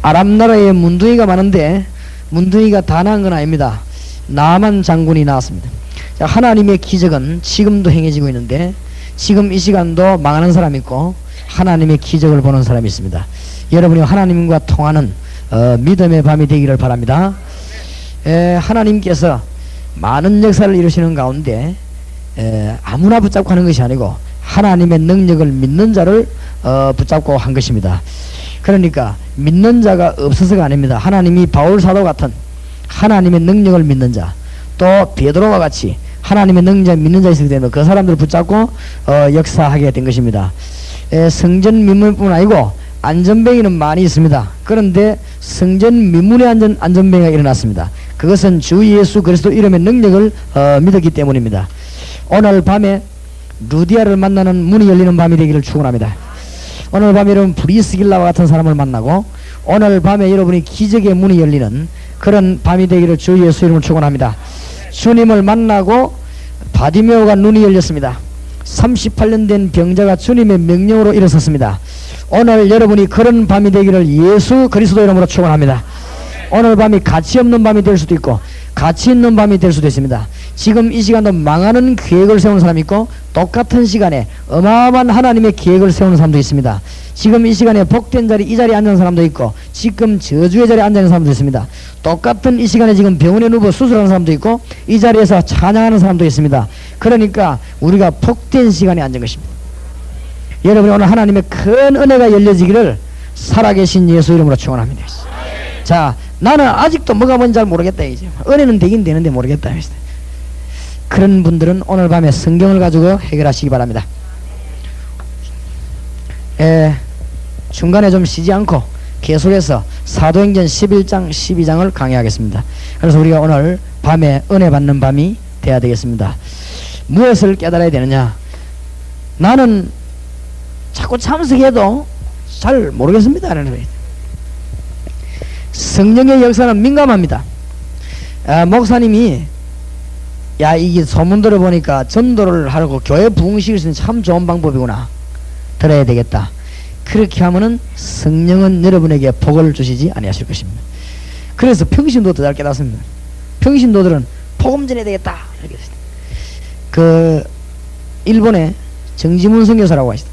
아람 나라에 문둥이가 많은데 문둥이가 다 나은 건 아닙니다. 나만 장군이 나왔습니다. 자, 하나님의 기적은 지금도 행해지고 있는데 지금 이 시간도 망하는 사람이 있고 하나님의 기적을 보는 사람이 있습니다. 여러분이 하나님과 통하는 믿음의 밤이 되기를 바랍니다. 하나님께서 많은 역사를 이루시는 가운데 아무나 붙잡고 하는 것이 아니고 하나님의 능력을 믿는 자를 붙잡고 한 것입니다. 그러니까 믿는 자가 없어서가 아닙니다. 하나님이 바울 사도 같은 하나님의 능력을 믿는 자, 또 베드로와 같이 하나님의 능력을 믿는 자 있을 때는 그 사람들을 붙잡고 역사하게 된 것입니다. 성전 민문뿐 아니고 안전뱅이는 많이 있습니다. 그런데 성전 민문의 안전뱅이가 일어났습니다. 그것은 주 예수 그리스도 이름의 능력을 믿었기 때문입니다. 오늘 밤에 루디아를 만나는 문이 열리는 밤이 되기를 축원합니다. 오늘 밤에 여러분 브리스길라와 같은 사람을 만나고 오늘 밤에 여러분이 기적의 문이 열리는 그런 밤이 되기를 주 예수 이름으로 축원합니다. 주님을 만나고 바디메오가 눈이 열렸습니다. 38년 된 병자가 주님의 명령으로 일어섰습니다. 오늘 여러분이 그런 밤이 되기를 예수 그리스도 이름으로 축원합니다. 오늘 밤이 가치 없는 밤이 될 수도 있고 가치 있는 밤이 될 수도 있습니다. 지금 이 시간도 망하는 계획을 세우는 사람이 있고 똑같은 시간에 어마어마한 하나님의 계획을 세우는 사람도 있습니다. 지금 이 시간에 복된 자리 이 자리에 앉은 사람도 있고 지금 저주의 자리에 앉아 있는 사람도 있습니다. 똑같은 이 시간에 지금 병원에 누워 수술하는 사람도 있고 이 자리에서 찬양하는 사람도 있습니다. 그러니까 우리가 복된 시간에 앉은 것입니다. 여러분이 오늘 하나님의 큰 은혜가 열려지기를 살아계신 예수 이름으로 축원합니다. 자, 나는 아직도 뭐가 뭔지 잘 모르겠다 이제 은혜는 되긴 되는데 모르겠다. 그런 분들은 오늘 밤에 성경을 가지고 해결하시기 바랍니다. 중간에 좀 쉬지 않고 계속해서 사도행전 11장 12장을 강의하겠습니다. 그래서 우리가 오늘 밤에 은혜 받는 밤이 돼야 되겠습니다. 무엇을 깨달아야 되느냐? 나는 자꾸 참석해도 잘 모르겠습니다. 성령의 역사는 민감합니다. 목사님이 야 이게 소문 들어보니까 전도를 하려고 교회 부흥시킬 수 있는 참 좋은 방법이구나, 들어야 되겠다. 그렇게 하면은 성령은 여러분에게 복을 주시지 아니하실 것입니다. 그래서 평신도도 잘 깨닫습니다. 평신도들은 복음 전해야 되겠다 이렇게 했습니다. 그 일본의 정지문 선교사라고 하시다.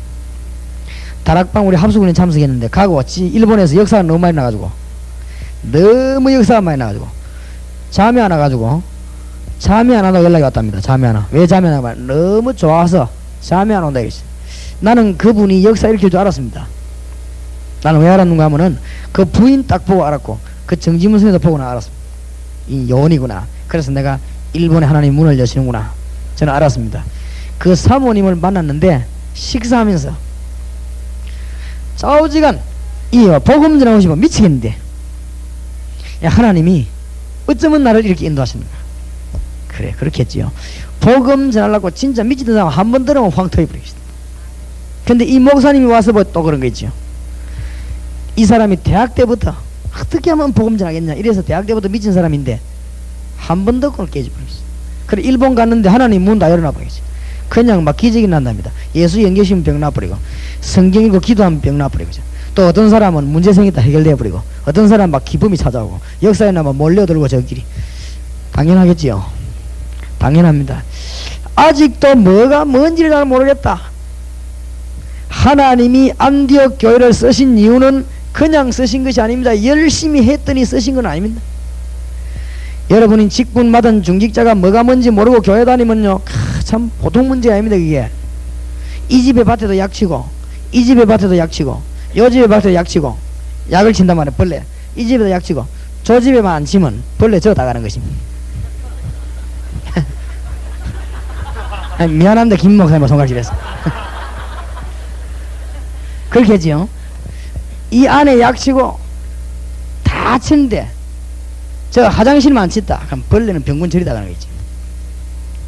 다락방 우리 합수군에 참석했는데 가고 일본에서 역사가 너무 많이 나가지고 너무 역사가 많이 나가지고 잠이 안 와가지고 잠이 안 와도 연락이 왔답니다. 잠이 안 와. 왜 잠이 안 와? 너무 좋아서 잠이 안 온다 이랬어요. 나는 그분이 역사 일으킬 줄 알았습니다. 나는 왜 알았는가 하면은 그 부인 딱 보고 알았고 그 정지문 선생도 보고 나 알았습니다. 이 요원이구나. 그래서 내가 일본에 하나님 문을 여시는구나 저는 알았습니다. 그 사모님을 만났는데 식사하면서 좌우지간 이 복음 전하시면 미치겠는데 야, 하나님이 어쩌면 나를 이렇게 인도하시는가. 그래 그렇겠지요. 복음 전하려고 진짜 미치던 사람 한 번 들으면 황 터져버리겠다. 근데 이 목사님이 와서 뭐 또 그런 거 있죠. 이 사람이 대학 때부터 어떻게 하면 복음 전하겠냐 이래서 대학 때부터 미친 사람인데 한 번 듣고는 깨져버리겠어. 그래 일본 갔는데 하나님 문 다 열어놔버리겠지. 그냥 막 기적이 난답니다. 예수 연계시면 병 나버리고 성경 읽고 기도하면 병 나버리고 또 어떤 사람은 문제 생겼다 해결되어 버리고 어떤 사람은 막 기쁨이 찾아오고 역사에 나면 몰려들고 저끼리. 당연하겠지요. 당연합니다. 아직도 뭐가 뭔지를 잘 모르겠다. 하나님이 안디옥 교회를 쓰신 이유는 그냥 쓰신 것이 아닙니다. 열심히 했더니 쓰신 건 아닙니다. 여러분이 직분 맡은 중직자가 뭐가 뭔지 모르고 교회 다니면요 참 보통 문제 아닙니다. 그게 이 집의 밭에도 약치고 이 집의 밭에도 약치고 요 집의 밭에도 약치고 약을 친단 말이에요. 벌레 이 집에도 약치고 저 집에만 안 치면 벌레 저 다 가는 것입니다. 미안합니다. 김 목사님 손가락질해서. 그렇게 했지요. 이 안에 약치고 다 치는데 저 화장실만 쳤다 그럼 벌레는 병균 처리 다 가는 거지.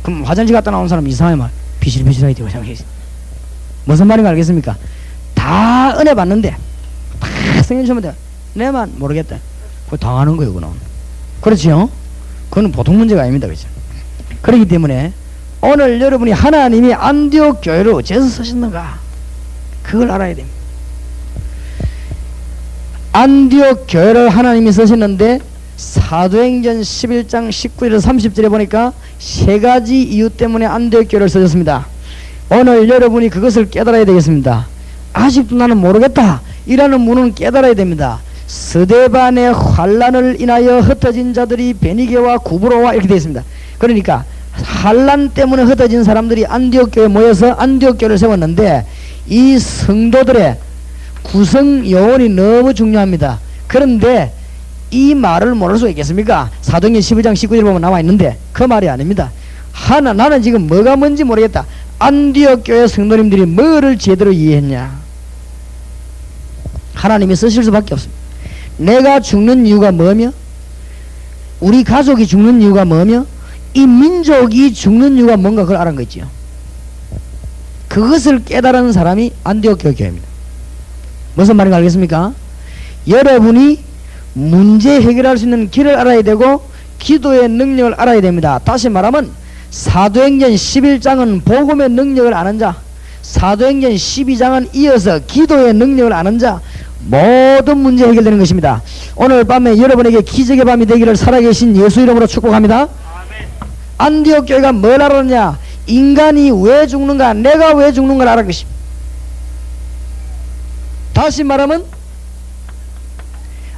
그럼 화장실 갔다 나온 사람 이상하게 막 비실비실하게 되고 무슨 말인가 알겠습니까? 다 은혜 받는데 다 성령 주면 돼. 내만 모르겠다. 그거 당하는 거예요. 그건. 그렇지요? 그건 보통 문제가 아닙니다. 그죠? 그렇기 때문에 오늘 여러분이 하나님이 안디옥 교회를 어째서 쓰셨는가 그걸 알아야 됩니다. 안디옥 교회를 하나님이 쓰셨는데 사도행전 11장 19절 30절에 보니까 세 가지 이유 때문에 안디옥 교회를 쓰셨습니다. 오늘 여러분이 그것을 깨달아야 되겠습니다. 아직도 나는 모르겠다 이라는 분은 깨달아야 됩니다. 스데반의 환란을 인하여 흩어진 자들이 베니게와 구브로와 이렇게 되어 있습니다. 그러니까 환란 때문에 흩어진 사람들이 안디옥 교회에 모여서 안디옥 교회를 세웠는데 이 성도들의 구성 요원이 너무 중요합니다. 그런데 이 말을 모를 수 있겠습니까? 사도행전 12장 19절 보면 나와 있는데 그 말이 아닙니다. 나는 지금 뭐가 뭔지 모르겠다. 안디옥 교회 성도님들이 뭐를 제대로 이해했냐? 하나님이 쓰실 수밖에 없습니다. 내가 죽는 이유가 뭐며, 우리 가족이 죽는 이유가 뭐며, 이 민족이 죽는 이유가 뭔가 그걸 알은 거 있지요. 그것을 깨달은 사람이 안디옥 교회입니다. 무슨 말인가 알겠습니까? 여러분이 문제 해결할 수 있는 길을 알아야 되고 기도의 능력을 알아야 됩니다. 다시 말하면 사도행전 11장은 복음의 능력을 아는 자, 사도행전 12장은 이어서 기도의 능력을 아는 자, 모든 문제 해결되는 것입니다. 오늘 밤에 여러분에게 기적의 밤이 되기를 살아계신 예수 이름으로 축복합니다. 아멘. 안디옥 교회가 뭘 알았냐? 인간이 왜 죽는가, 내가 왜 죽는가를 알은 것입니다. 다시 말하면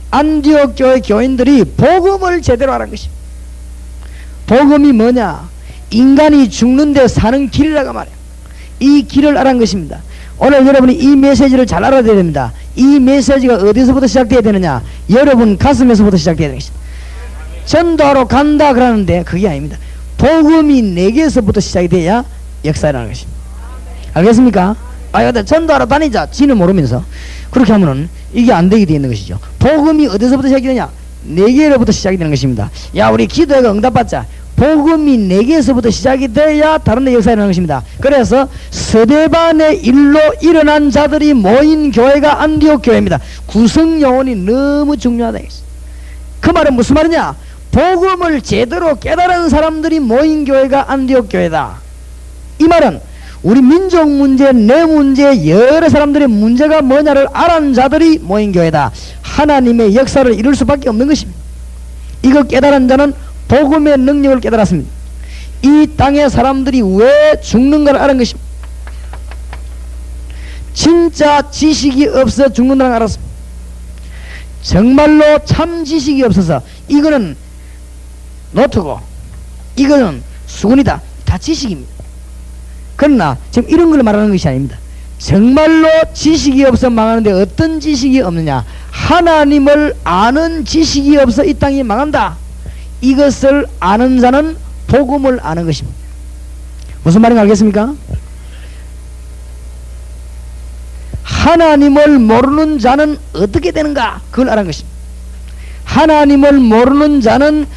안디옥 교회 교인들이 복음을 제대로 알은 것입니다. 복음이 뭐냐? 인간이 죽는데 사는 길이라고 말해요. 이 길을 알은 것입니다. 오늘 여러분이 이 메시지를 잘 알아야 됩니다. 이 메시지가 어디서부터 시작되어야 되느냐? 여러분 가슴에서부터 시작되어야 되는 것입니다. 전도하러 간다 그러는데 그게 아닙니다. 복음이 내게서부터 시작이 돼야 역사라는 것입니다. 알겠습니까? 근데 전도하러 다니자 지는 모르면서 그렇게 하면은 이게 안 되게 되어 있는 것이죠. 복음이 어디서부터 시작이 되냐? 내게로부터 시작이 되는 것입니다. 야, 우리 기도회가 응답받자. 복음이 내게서부터 시작이 돼야 다른 데 역사에 나는 것입니다. 그래서 스데반의 일로 일어난 자들이 모인 교회가 안디옥 교회입니다. 구성 요원이 너무 중요하다. 그 말은 무슨 말이냐? 복음을 제대로 깨달은 사람들이 모인 교회가 안디옥 교회다. 이 말은 우리 민족 문제, 내 문제, 여러 사람들의 문제가 뭐냐를 알은 자들이 모인 교회다. 하나님의 역사를 이룰 수밖에 없는 것입니다. 이거 깨달은 자는 복음의 능력을 깨달았습니다. 이 땅의 사람들이 왜 죽는가를 알은 것입니다. 진짜 지식이 없어 죽는다는 걸 알았습니다. 정말로 참 지식이 없어서 이거는 노트고 이거는 수건이다. 다 지식입니다. 그러나 지금 이런 걸 말하는 것이 아닙니다. 정말로 지식이 없어 망하는데 어떤 지식이 없느냐? 하나님을 아는 지식이 없어 이 땅이 망한다. 이것을 아는 자는 복음을 아는 것입니다. 무슨 말인지 알겠습니까? 하나님을 모르는 자는 어떻게 되는가? 그걸 알은 것입니다. 하나님을 모르는 자는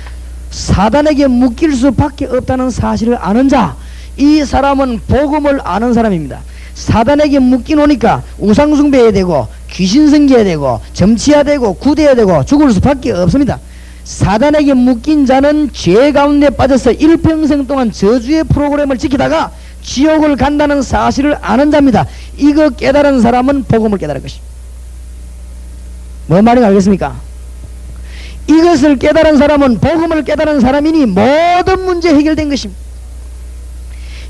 사단에게 묶일 수밖에 없다는 사실을 아는 자, 이 사람은 복음을 아는 사람입니다. 사단에게 묶여 놓으니까 우상숭배해야 되고 귀신성기해야 되고 점치해야 되고 구대해야 되고 죽을 수밖에 없습니다. 사단에게 묶인 자는 죄 가운데 빠져서 일평생 동안 저주의 프로그램을 지키다가 지옥을 간다는 사실을 아는 자입니다. 이거 깨달은 사람은 복음을 깨달은 것입니다. 뭔 말인지 알겠습니까? 이것을 깨달은 사람은 복음을 깨달은 사람이니 모든 문제 해결된 것입니다.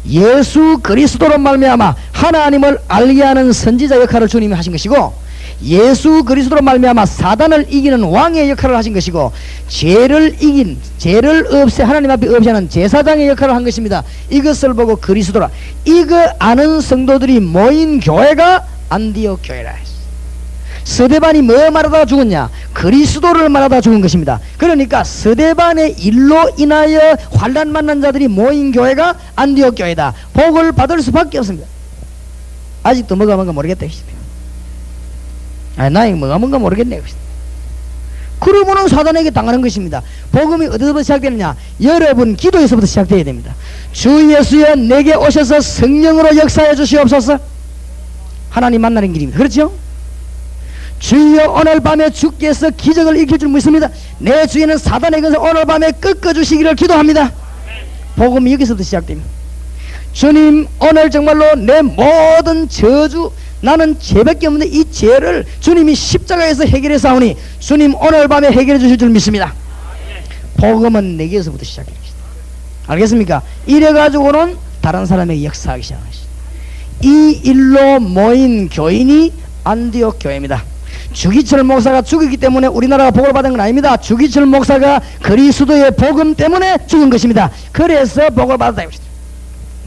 예수 그리스도로 말미암아 하나님을 알게 하는 선지자 역할을 주님이 하신 것이고, 예수 그리스도로 말미암아 사단을 이기는 왕의 역할을 하신 것이고, 죄를 없애 하나님 앞에 없애하는 제사장의 역할을 한 것입니다. 이것을 보고 그리스도라, 이거 아는 성도들이 모인 교회가 안디옥 교회라 했어. 스데반이 뭐 말하다가 죽었냐? 그리스도를 말하다가 죽은 것입니다. 그러니까 스데반의 일로 인하여 환난 만난 자들이 모인 교회가 안디옥 교회다. 복을 받을 수밖에 없습니다. 아직도 뭐가 뭔가 모르겠다. 나이 뭐가 뭔가 모르겠네. 그러면은 사단에게 당하는 것입니다. 복음이 어디서부터 시작되느냐? 여러분 기도에서부터 시작되어야 됩니다. 주 예수여 내게 오셔서 성령으로 역사해 주시옵소서. 하나님 만나는 길입니다. 그렇죠? 주여 오늘 밤에 주께서 기적을 일으킬 줄 믿습니다. 내 주위에는 사단의 근세 오늘 밤에 꺾어주시기를 기도합니다. 복음이 여기서부터 시작됩니다. 주님 오늘 정말로 내 모든 저주 나는 죄밖에 없는데 이 죄를 주님이 십자가에서 해결해 싸우니 주님 오늘 밤에 해결해 주실 줄 믿습니다. 복음은 내게서부터 시작해 봅시다. 알겠습니까? 이래가지고는 다른 사람에게 역사하기 시작하시다. 이 일로 모인 교인이 안디옥 교회입니다. 주기철 목사가 죽었기 때문에 우리나라가 복을 받은 건 아닙니다. 주기철 목사가 그리스도의 복음 때문에 죽은 것입니다. 그래서 복을 받았다 이것이다.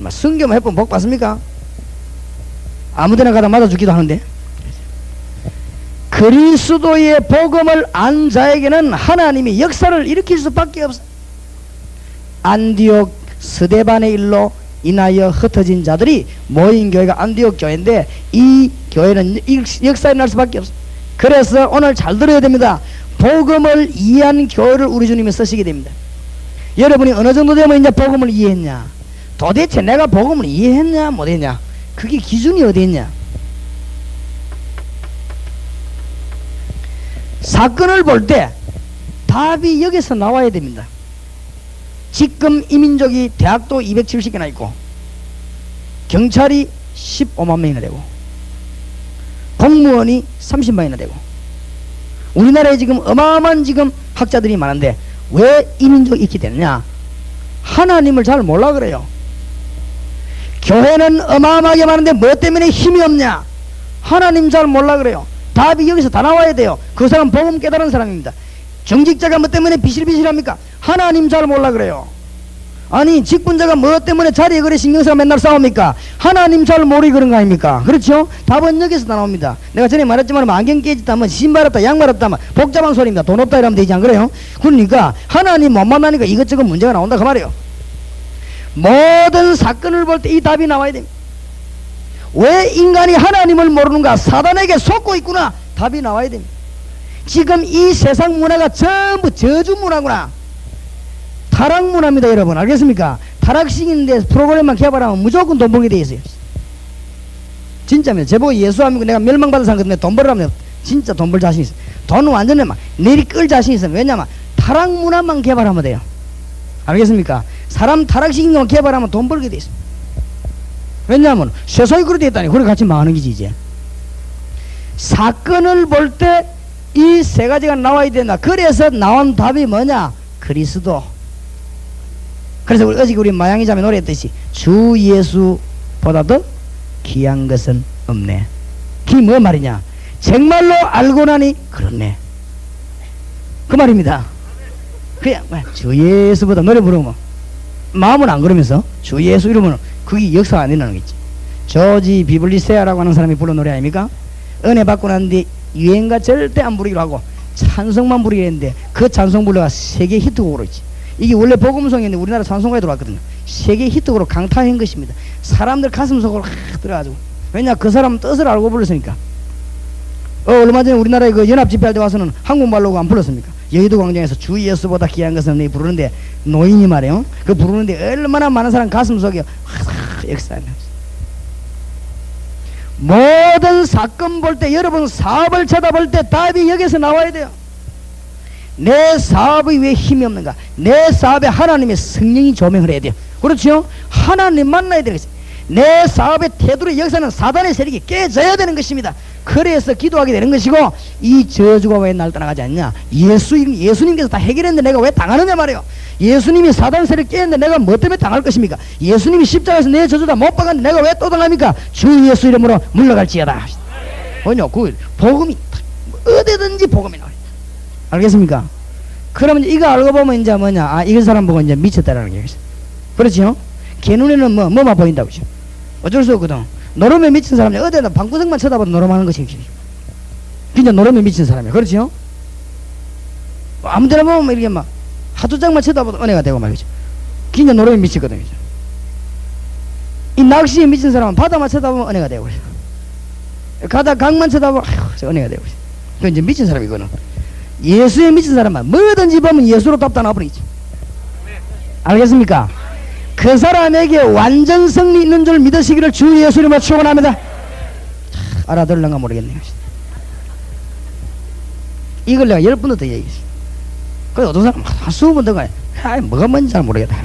성경 해보면 복 받습니까? 아무데나 가다 맞아 죽기도 하는데. 그리스도의 복음을 안 자에게는 하나님이 역사를 일으킬 수밖에 없어. 안디옥 스데반의 일로 인하여 흩어진 자들이 모인 교회가 안디옥 교회인데 이 교회는 역사에 날 수밖에 없어. 그래서 오늘 잘 들어야 됩니다. 복음을 이해한 교회를 우리 주님이 쓰시게 됩니다. 여러분이 어느 정도 되면 이제 복음을 이해했냐? 도대체 내가 복음을 이해했냐 못했냐? 그게 기준이 어디 있냐? 사건을 볼 때 답이 여기서 나와야 됩니다. 지금 이민족이 대학도 270개나 있고 경찰이 15만 명이나 되고 공무원이 30만이나 되고 우리나라에 지금 어마어마한 지금 학자들이 많은데 왜 이민족이 이렇게 되느냐? 하나님을 잘 몰라 그래요. 교회는 어마어마하게 많은데 뭐 때문에 힘이 없냐? 하나님 잘 몰라 그래요. 답이 여기서 다 나와야 돼요. 그 사람 복음 깨달은 사람입니다. 정직자가 뭐 때문에 비실비실합니까? 하나님 잘 몰라 그래요. 아니 직분자가 뭐 때문에 자리에 그래 신경쓰고 맨날 싸웁니까? 하나님 잘 모르기 그런 거 아닙니까? 그렇죠? 답은 여기서 다 나옵니다. 내가 전에 말했지만 안경 깨졌다 뭐 신발 없다 양말 없다 뭐 복잡한 소리입니다. 돈 없다 이러면 되지 안 그래요? 그러니까 하나님 못 만나니까 이것저것 문제가 나온다 그 말이에요. 모든 사건을 볼 때 이 답이 나와야 됩니다. 왜 인간이 하나님을 모르는가? 사단에게 속고 있구나. 답이 나와야 됩니다. 지금 이 세상 문화가 전부 저주 문화구나. 타락 문화입니다 여러분. 알겠습니까? 타락식인데 프로그램만 개발하면 무조건 돈 벌게 돼 있어요. 진짜입니다. 제보고 예수 안 믿고 내가 멸망받은 사람 같은데 돈 벌으라면 진짜 돈 벌 자신 있어요. 돈 완전히 막 내리 끌 자신 있어요. 왜냐면 타락 문화만 개발하면 돼요. 알겠습니까? 사람 타락시킨 것만 개발하면 돈 벌게 돼 있어요. 왜냐하면 세상이 그렇게 됐다니 그래 같이 망하는 거지. 이제 사건을 볼 때 이 세 가지가 나와야 된다. 그래서 나온 답이 뭐냐? 그리스도. 그래서 어제 우리 마양이 자매 노래했듯이 주 예수보다도 귀한 것은 없네. 그게 뭐 말이냐? 정말로 알고 나니 그렇네. 그 말입니다. 그냥 주 예수보다 노래 부르면 마음은 안 그러면서 주 예수 이러면 그게 역사가 안 일어나는 거지. 조지 비블리세아라고 하는 사람이 부른 노래 아닙니까? 은혜 받고 난 뒤 유행가 절대 안 부르기로 하고 찬송만 부르기로 했는데 그 찬송 불러가 세계 히트곡으로 있지. 이게 원래 복음송이었는데 우리나라 찬송가에 들어왔거든요. 세계 히트곡으로 강타한 것입니다. 사람들 가슴 속으로 확 들어가지고. 왜냐? 그 사람 뜻을 알고 불렀으니까. 얼마 전에 우리나라에 그 연합 집회할 때 와서는 한국말로 안 불렀습니까? 여의도 광장에서 주 예수보다 귀한 것은 네 부르는데 노인이 말이에요. 그 부르는데 얼마나 많은 사람 가슴 속에 역사하면서 모든 사건 볼 때 여러분 사업을 쳐다볼 때 답이 여기서 나와야 돼요. 내 사업이 왜 힘이 없는가? 내 사업에 하나님의 성령이 조명을 해야 돼요. 그렇죠? 하나님 만나야 되겠어요. 내 사업의 태도의 역사는 사단의 세력이 깨져야 되는 것입니다. 그래서 기도하게 되는 것이고 이 저주가 왜 날 떠나가지 않냐? 예수님께서 다 해결했는데 내가 왜 당하느냐 말이에요. 예수님이 사단 세력 깨는데 내가 뭐 때문에 당할 것입니까? 예수님이 십자가에서 내 저주 다 못 박았는데 내가 왜 또 당합니까? 주 예수 이름으로 물러갈지어다. 뭐냐? 그 복음이 어디든지 복음이 나와요. 알겠습니까? 그러면 이거 알고 보면 이제 뭐냐? 아, 이 사람 보고 이제 미쳤다라는 게 있어요. 그렇죠? 걔 눈에는 뭐만 보인다고 그죠? 어쩔 수 없거든. 노름에 미친 사람이 어디나 방구석만 쳐다봐도 노름하는 것이 진짜 노름에 미친 사람이야. 그렇죠? 아무데나 보면 이렇게 막 하두장만 쳐다봐도 은혜가 되고 말이죠. 진짜 노름에 미치거든. 그죠? 이 낚시에 미친 사람은 바다만 쳐다보면 은혜가 되고 가다 강만 쳐다보면 은혜가 되고 그 이제 미친 사람이거든. 예수에 미친 사람은 뭐든지 보면 예수로 답다 나버리지. 알겠습니까? 그 사람에게 완전 승리 있는 줄 믿으시기를 주 예수 이름으로 축원합니다. 알아들을런가 모르겠네요. 이걸 내가 10번도 더 얘기했어. 그래서 어떤 사람 한 20번 더 가요. 뭐가 뭔지 잘 모르겠다.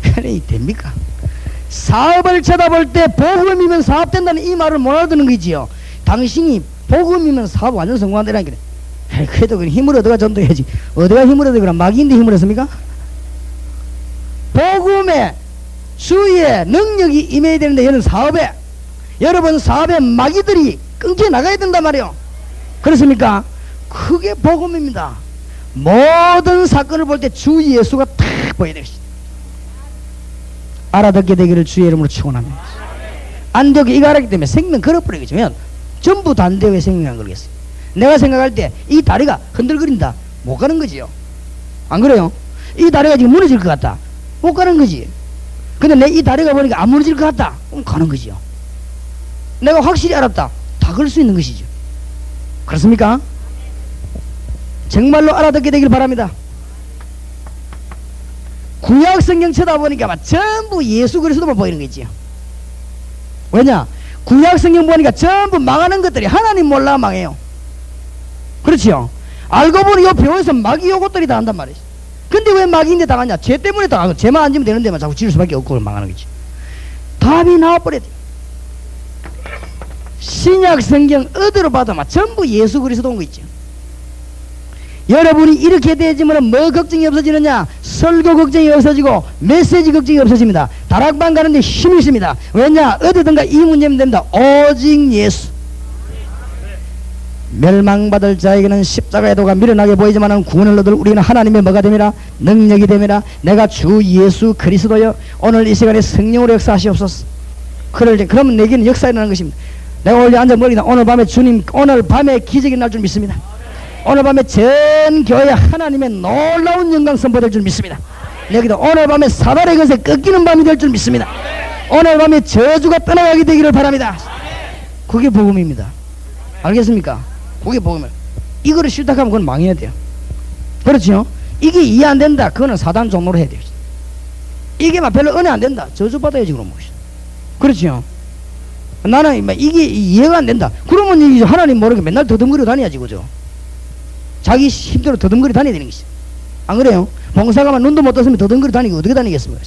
그래 됩니까? 사업을 쳐다볼 때 복음이면 사업된다는 이 말을 못 알아듣는 거지요. 당신이 복음이면 사업 완전 성공한다는 게 그래도 그 힘을 얻어가 전도해야지. 어디가 힘을 얻어 그럼 마귀인데 힘을 얻습니까? 복음에 주의 능력이 임해야 되는데 여러분 사업에 여러분 사업에 마귀들이 끊겨 나가야 된단 말이에요. 그렇습니까? 그게 복음입니다. 모든 사건을 볼 때 주 예수가 탁 보여야 되겠습니다. 알아듣게 되기를 주의 이름으로 축원합니다. 안 되게 이거 알았기 때문에 생명 걸어버리겠죠. 왜냐면 전부 다 안 되고 생명이 안 걸겠어요. 내가 생각할 때 이 다리가 흔들거린다 못 가는 거지요. 안 그래요? 이 다리가 지금 무너질 것 같다 못 가는 거지. 근데 내 이 다리가 보니까 안 무너질 것 같다 그럼 가는 거지요. 내가 확실히 알았다 다 걸 수 있는 것이죠. 그렇습니까? 정말로 알아듣게 되길 바랍니다. 구약 성경 쳐다보니까 막 전부 예수 그리스도만 보이는 거지요. 왜냐? 구약 성경 보니까 전부 망하는 것들이 하나님 몰라 망해요. 그렇지요? 알고 보니 이 병원에서 마귀 요것들이 다 한단 말이지. 근데 왜 마귀인데 당하냐? 죄 때문에 당하고 죄만 안 지면 되는 데만 자꾸 지을 수밖에 없고 망하는 거지. 답이 나와버려야 돼. 신약 성경 어디로 봐도 막 전부 예수 그리스도 온 거 있죠. 여러분이 이렇게 되지면 뭐 걱정이 없어지느냐? 설교 걱정이 없어지고 메시지 걱정이 없어집니다. 다락방 가는데 힘이 있습니다. 왜냐? 어디든가 이 문제면 된다. 오직 예수. 멸망받을 자에게는 십자가의 도가 미련하게 보이지만 구원을 얻을 우리는 하나님의 뭐가 됩니다? 능력이 됩니다. 내가 주 예수 그리스도여 오늘 이 시간에 성령으로 역사하시옵소서. 그러면 내게는 역사가 일어나는 것입니다. 내가 오늘 앉아 머리다 오늘 밤에 주님 오늘 밤에 기적이 날 줄 믿습니다. 오늘 밤에 전 교회 하나님의 놀라운 영광 선포될 줄 믿습니다. 여기도 오늘 밤에 사단의 것에 꺾이는 밤이 될 줄 믿습니다. 오늘 밤에 저주가 떠나가게 되기를 바랍니다. 그게 복음입니다. 알겠습니까? 그게 복음이에요. 이거를 싫다 하면 그건 망해야 돼요. 그렇죠? 이게 이해 안 된다. 그거는 사단 종로로 해야 돼요. 이게 막 별로 은혜 안 된다. 저주받아야지 그런 것이죠. 그렇죠? 나는 이게 이해가 안 된다. 그러면 이제 하나님 모르게 맨날 더듬거려 다녀야지 그죠? 자기 힘대로 더듬거려 다녀야 되는 것이죠. 안 그래요? 봉사가만 눈도 못 떴으면 더듬거려 다니고 어떻게 다니겠습니까?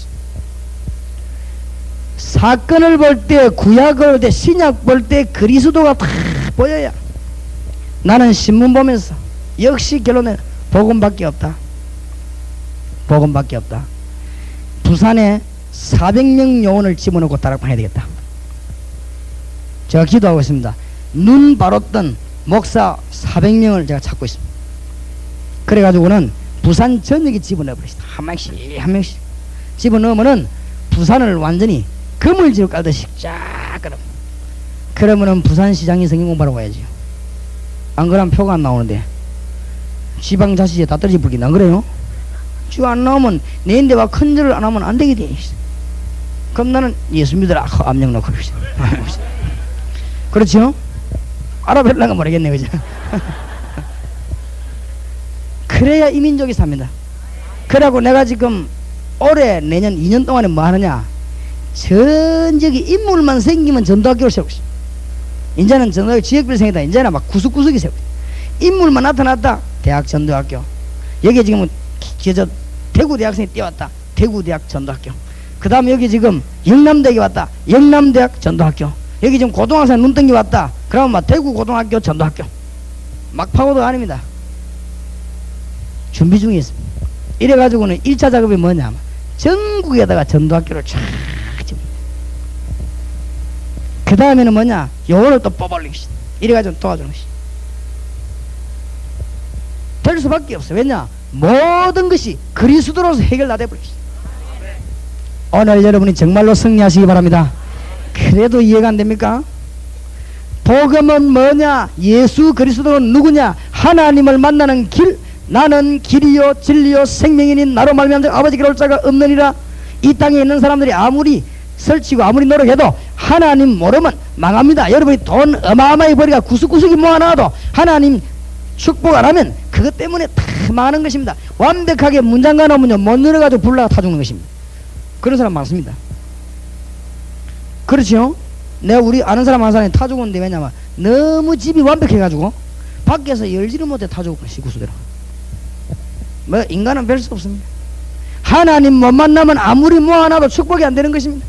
사건을 볼 때 구약을 볼 때 신약 볼 때 그리스도가 다 보여야 나는 신문 보면서 역시 결론은 복음밖에 없다. 복음밖에 없다. 부산에 400명 요원을 집어넣고 다락방 해야 되겠다. 제가 기도하고 있습니다. 눈 바로 뜬 목사 400명을 제가 찾고 있습니다. 그래가지고는 부산 전역에 집어넣어버리시다. 한 명씩 한 명씩 집어넣으면은 부산을 완전히 그물지로 깔듯이 쫙 깔아. 그러면은 부산시장이 성경 공부하러 와야지. 안 그러면 표가 안 나오는데 지방자치제 다 떨어지 불긴다. 안 그래요? 주 안 나오면 내인데 와 큰절을 안 하면 안 되게 돼. 그럼 나는 예수 믿으라 압력 넣고 그렇죠? 알아볼란가 모르겠네 그죠? 그래야 이 민족이 삽니다. 그러고 내가 지금 올해 내년 2년 동안에 뭐 하느냐? 전적이 인물만 생기면 전도학교를 세우고 있어. 이제는 전도학교 지역별성이다. 이제는 막 구석구석이 세우고 있어. 인물만 나타났다. 대학 전도학교. 여기 지금 저 대구 대학생이 뛰어왔다. 대구 대학 전도학교. 그 다음 여기 지금 영남대학이 왔다. 영남대학 전도학교. 여기 지금 고등학생 눈뜬기 왔다. 그러면 막 대구 고등학교 전도학교. 막 파고도가 아닙니다. 준비 중에 있습니다. 이래가지고는 1차 작업이 뭐냐? 전국에다가 전도학교를 쫙 그 다음에는 뭐냐? 요거를 또 뽑아올린 것이다. 이래가지고 도와주는 것이다. 될 수밖에 없어. 왜냐? 모든 것이 그리스도로서 해결 다 돼버렸어. 오늘 여러분이 정말로 승리하시기 바랍니다. 그래도 이해가 안 됩니까? 복음은 뭐냐? 예수 그리스도는 누구냐? 하나님을 만나는 길. 나는 길이요 진리요 생명이니 나로 말미암아 아버지께 올 자가 없느니라. 이 땅에 있는 사람들이 아무리 설치고 아무리 노력해도 하나님 모르면 망합니다. 여러분이 돈 어마어마히 버리가 구석구석이 모아놔도 하나님 축복 안 하면 그것 때문에 다 망하는 것입니다. 완벽하게 문장가 놓으면 못 늘어가지고 불나가 타 죽는 것입니다. 그런 사람 많습니다. 그렇죠? 내가 우리 아는 사람 한 사람이 타 죽었는데 왜냐면 너무 집이 완벽해가지고 밖에서 열지를 못해 타 죽은 것이 구수대로. 뭐 인간은 별 수 없습니다. 하나님 못 만나면 아무리 모아놔도 축복이 안 되는 것입니다.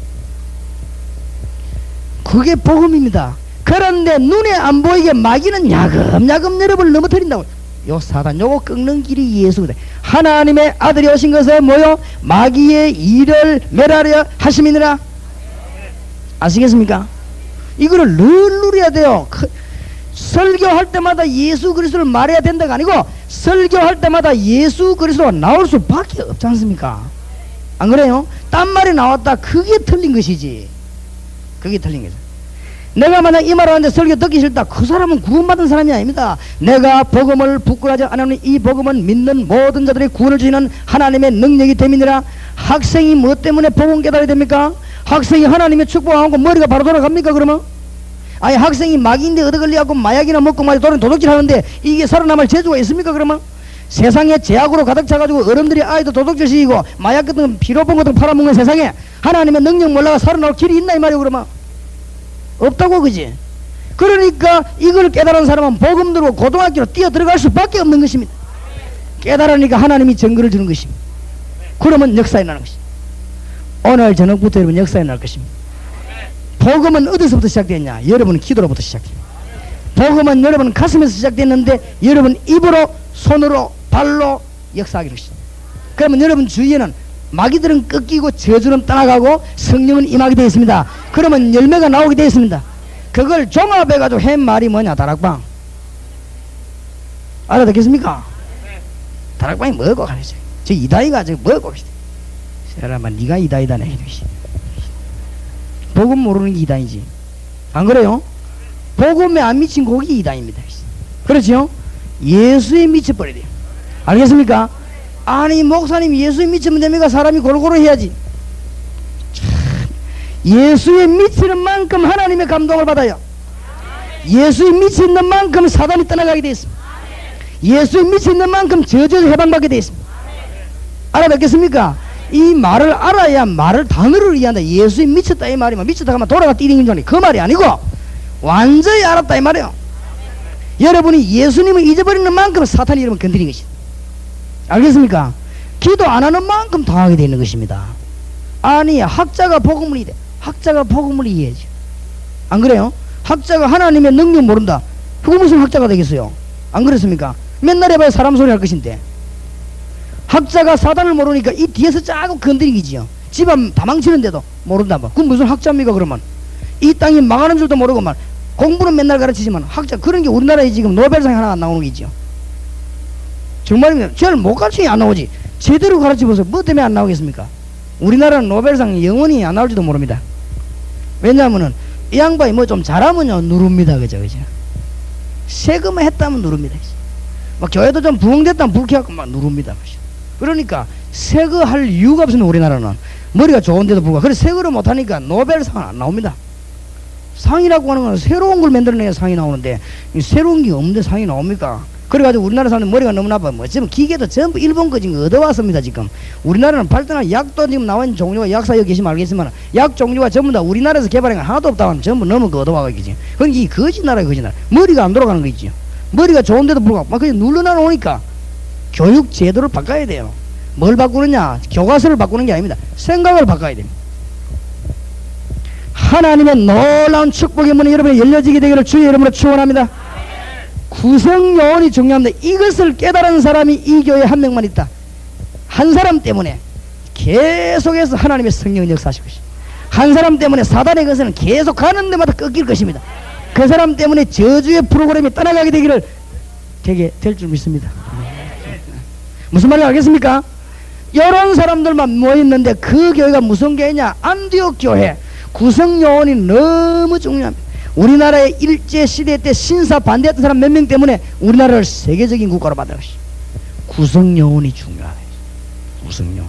그게 복음입니다. 그런데 눈에 안 보이게 마귀는 야금야금 여러분을 넘어뜨린다고. 요 사단 요거 꺾는 길이 예수거든. 하나님의 아들이 오신 것은 뭐요? 마귀의 일을 멸하려 하심이니라. 아시겠습니까? 이거를 늘 누려야 돼요. 설교할 때마다 예수 그리스도를 말해야 된다가 아니고 설교할 때마다 예수 그리스도가 나올 수밖에 없지 않습니까? 안 그래요? 딴 말이 나왔다. 그게 틀린 것이지. 그게 틀린 거죠. 내가 만약 이 말을 하는데 설교 듣기 싫다. 그 사람은 구원받은 사람이 아닙니다. 내가 복음을 부끄러워하지 않으니 이 복음은 믿는 모든 자들이 구원을 주시는 하나님의 능력이 됨이니라. 학생이 뭐 때문에 복음 깨달아야 됩니까? 학생이 하나님의 축복하고 머리가 바로 돌아갑니까 그러면? 아니 학생이 마귀인데 얻어 걸려갖고 마약이나 먹고 말이 도둑질 하는데 이게 살아남을 재주가 있습니까 그러면? 세상에 제약으로 가득 차가지고 어른들이 아이도 도둑질 시키고 마약 같은 피로본 같은 거 팔아먹는 세상에 하나님의 능력 몰라가 살아나올 길이 있나 이 말이오 그러면? 없다고 그지? 그러니까 이걸 깨달은 사람은 복음 들고 고등학교로 뛰어 들어갈 수밖에 없는 것입니다. 깨달으니까 하나님이 증거를 주는 것입니다. 그러면 역사에 나는 것입니다. 오늘 저녁부터 여러분 역사에 날 것입니다. 복음은 어디서부터 시작됐냐? 여러분 기도로부터 시작됩니다. 복음은 여러분 가슴에서 시작됐는데 여러분 입으로 손으로 발로 역사하기로 것입니다. 그러면 여러분 주위에는 마귀들은 꺾이고 저주는 떠나가고 성령은 임하게 되어 있습니다. 그러면 열매가 나오게 되어 있습니다. 그걸 종합해가지고 한 말이 뭐냐? 다락방. 알아듣겠습니까? 다락방이 뭐고 가르쳐요? 저 이다이가 저 뭐고 계시대. 사람아 니가 이다이다네. 복음 모르는 게 이다이지. 안 그래요? 복음에 안 미친 곡이 이다입니다. 그렇죠? 예수에 미쳐버려야 돼요. 알겠습니까? 아니 목사님 예수에 미치면 됩니까? 사람이 골고루 해야지. 참, 예수에 미치는 만큼 하나님의 감동을 받아요. 예수에 미치는 만큼 사단이 떠나가게 되어 있습니다. 예수에 미치는 만큼 저주에서 해방받게 되어 있습니다. 알아듣겠습니까? 이 말을 알아야 말을 단어를 이해한다. 예수에 미쳤다 이 말이면 미쳤다 하면 돌아가 뛰는 줄 아니 그 말이 아니고 완전히 알았다 이 말이에요. 여러분이 예수님을 잊어버리는 만큼 사탄이 여러분 건드린 것이다. 알겠습니까? 기도 안 하는 만큼 당하게 되는 것입니다. 아니 학자가 복음을 이해. 학자가 복음을 이해하지. 안 그래요? 학자가 하나님의 능력 모른다. 그거 무슨 학자가 되겠어요? 안 그렇습니까? 맨날 해봐야 사람 소리 할 것인데 학자가 사단을 모르니까 이 뒤에서 짜고 건드리기지요. 집안 다 망치는데도 모른다 뭐. 그건 무슨 학자입니까 그러면? 이 땅이 망하는 줄도 모르고 말 공부는 맨날 가르치지만 학자 그런 게 우리나라에 지금 노벨상이 하나 안 나오는 게 있죠. 정말입니다. 제일 못 가르치니 안 나오지. 제대로 가르쳐보세요. 뭐 때문에 안 나오겠습니까? 우리나라는 노벨상 영원히 안 나올지도 모릅니다. 왜냐하면은 이 양반이 뭐 좀 잘하면요 누릅니다. 그죠? 세금을 했다면 누릅니다. 막 교회도 좀 부흥됐다면 불쾌하고 막 누릅니다. 그러니까 세거 할 이유가 없습니다. 우리나라는 머리가 좋은데도 불구하고 그래서 세거를 못하니까 노벨상은 안 나옵니다. 상이라고 하는 건 새로운 걸 만들어내야 상이 나오는데 새로운 게 없는데 상이 나옵니까? 그래가지고 우리나라 사람들 머리가 너무 나빠요. 뭐 지금 기계도 전부 일본 거 지금 얻어왔습니다. 지금 우리나라는 발전한 약도 지금 나와 있는 종류가 약사 여기 계시면 알겠지만 약 종류가 전부 다 우리나라에서 개발한 건 하나도 없다면 전부 너무 그 얻어와가지고 그건 이 거짓나라야 거짓나라. 머리가 안 돌아가는 거 있죠. 머리가 좋은데도 불구하고 막 그냥 눌러놔 놓으니까 교육 제도를 바꿔야 돼요. 뭘 바꾸느냐? 교과서를 바꾸는 게 아닙니다. 생각을 바꿔야 됩니다. 하나님의 놀라운 축복의 문이 여러분이 열려지게 되기를 주의 이름으로 축원합니다. 구성요원이 중요합니다. 이것을 깨달은 사람이 이 교회에 한 명만 있다. 한 사람 때문에 계속해서 하나님의 성령을 역사하실 것입니다. 한 사람 때문에 사단의 것은 계속 가는 데마다 꺾일 것입니다. 그 사람 때문에 저주의 프로그램이 떠나가게 되기를 되게 될 줄 믿습니다. 무슨 말인지 알겠습니까? 이런 사람들만 모였는데 그 교회가 무슨 교회냐? 안디옥 교회. 구성요원이 너무 중요합니다. 우리나라의 일제시대 때 신사 반대했던 사람 몇 명 때문에 우리나라를 세계적인 국가로 만든 것이 구성요원이 중요하다. 구성요원.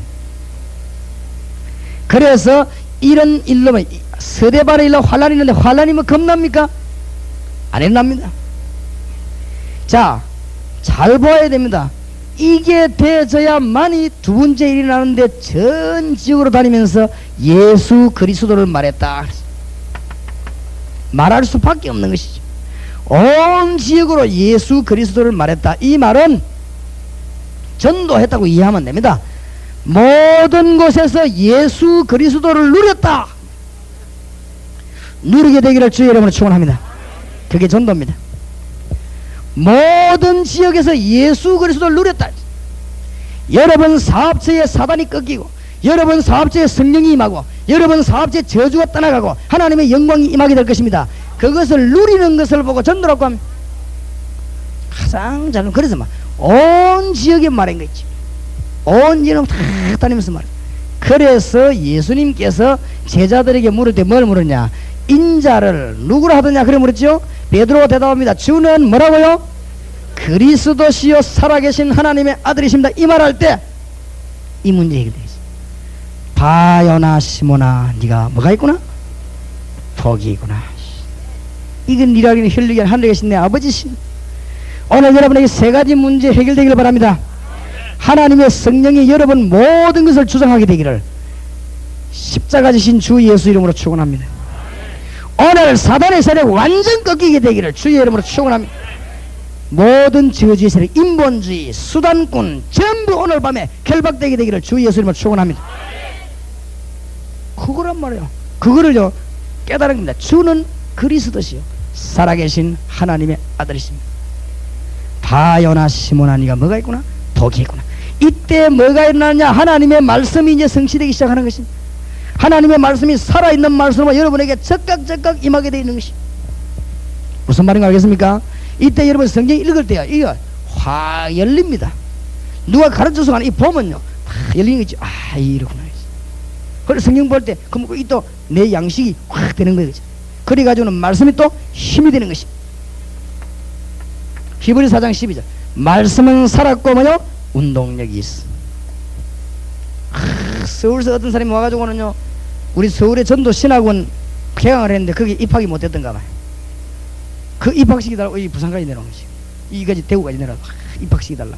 그래서 이런 일로 서대반에 일로 환란이 있는데 환란이 뭐 겁납니까? 안 일어납니다. 자, 잘 보아야 됩니다. 이게 되어져야만이 두 번째 일이 나는데 전 지역으로 다니면서 예수 그리스도를 말했다. 말할 수밖에 없는 것이죠. 온 지역으로 예수 그리스도를 말했다. 이 말은 전도했다고 이해하면 됩니다. 모든 곳에서 예수 그리스도를 누렸다. 누리게 되기를 주의 이름으로 축원합니다. 그게 전도입니다. 모든 지역에서 예수 그리스도를 누렸다. 여러분 사업체에 사단이 꺾이고, 여러분 사업체에 성령이 임하고, 여러분 사업체에 저주가 떠나가고 하나님의 영광이 임하게 될 것입니다. 그것을 누리는 것을 보고 전도라고 합니다. 가장 잘, 그래서 막 온 지역에 말한 거 있지. 온 지역 다 다니면서 말해. 그래서 예수님께서 제자들에게 물을 때 뭘 물었냐? 인자를 누구라 하더냐? 그래 물었죠. 베드로가 대답합니다. 주는 뭐라고요? 그리스도시요 살아계신 하나님의 아들이십니다. 이 말할 때 이 문제 해결되겠어. 바요나 시모나, 네가 뭐가 있구나? 복이 있구나. 이건 니라기는 혈육이 하늘에 계신 내 아버지신. 오늘 여러분에게 세 가지 문제 해결되기를 바랍니다. 하나님의 성령이 여러분 모든 것을 주장하게 되기를 십자가 지신 주 예수 이름으로 축원합니다. 오늘 사단의 세력 완전 꺾이게 되기를 주의 이름으로 축원합니다. 모든 저주의 세력, 인본주의, 수단꾼 전부 오늘 밤에 결박되게 되기를 주 예수 이름으로 축원합니다. 그거란 말이에요. 그거를요 깨달은 겁니다. 주는 그리스도시요 살아계신 하나님의 아들이십니다. 바요나 시모나, 네가 뭐가 있구나? 복이 있구나. 이때 뭐가 일어나느냐? 하나님의 말씀이 이제 성취되기 시작하는 것입니다. 하나님의 말씀이 살아있는 말씀으로 여러분에게 적각 임하게 되어 있는 것입니다. 무슨 말인가 알겠습니까? 이때 여러분 성경 읽을 때야 이거 확 열립니다. 누가 가르쳐서 가는 이 보면요 다 열리는 거지. 아 이러구나. 그래서 성경 볼 때 이 또 내 양식이 확 되는 거예요. 그래가지고는 말씀이 또 힘이 되는 것입니다. 히브리 4장 12절 말씀은 살았고 뭐요? 운동력이 있어. 서울서 어떤 사람이 와가지고는요 우리 서울의 전도 신학원 개강을 했는데 거기 입학이 못했던가 봐요. 그 입학식이 달라고 이 부산까지 내려온 것이, 이까지 대구까지 내려와 입학식이 달라.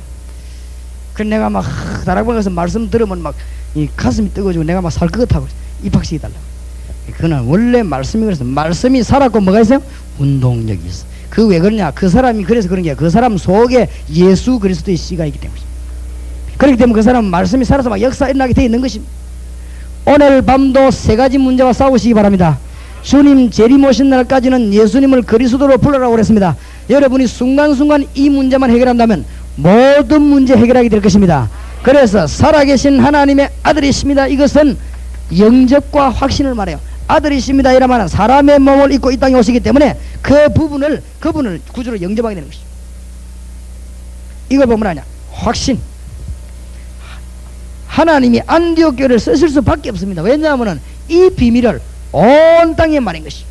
그래서 내가 막 다락방 가서 말씀 들으면 막 이 가슴이 뜨거워지고 내가 막 살 것 같다고 입학식이 달라. 그는 원래 말씀이 그래서 말씀이 살았고 뭐가 있어요? 운동력이 있어. 그 왜 그러냐? 그 사람이 그래서 그런 게 그 사람 속에 예수 그리스도의 씨가 있기 때문이죠. 그렇기 때문에 그 사람은 말씀이 살아서 막 역사 일어나게 되어 있는 것입니다. 오늘 밤도 세 가지 문제와 싸우시기 바랍니다. 주님 재림 오신 날까지는 예수님을 그리스도로 불러라고 그랬습니다. 여러분이 순간순간 이 문제만 해결한다면 모든 문제 해결하게 될 것입니다. 그래서 살아계신 하나님의 아들이십니다. 이것은 영접과 확신을 말해요. 아들이십니다 이라면 사람의 몸을 입고 이 땅에 오시기 때문에 그분을 구주로 영접하게 되는 것이죠. 이걸 보면 아냐 확신. 하나님이 안디옥 교회를 쓰실 수밖에 없습니다. 왜냐하면 이 비밀을 온 땅에 말인 것이.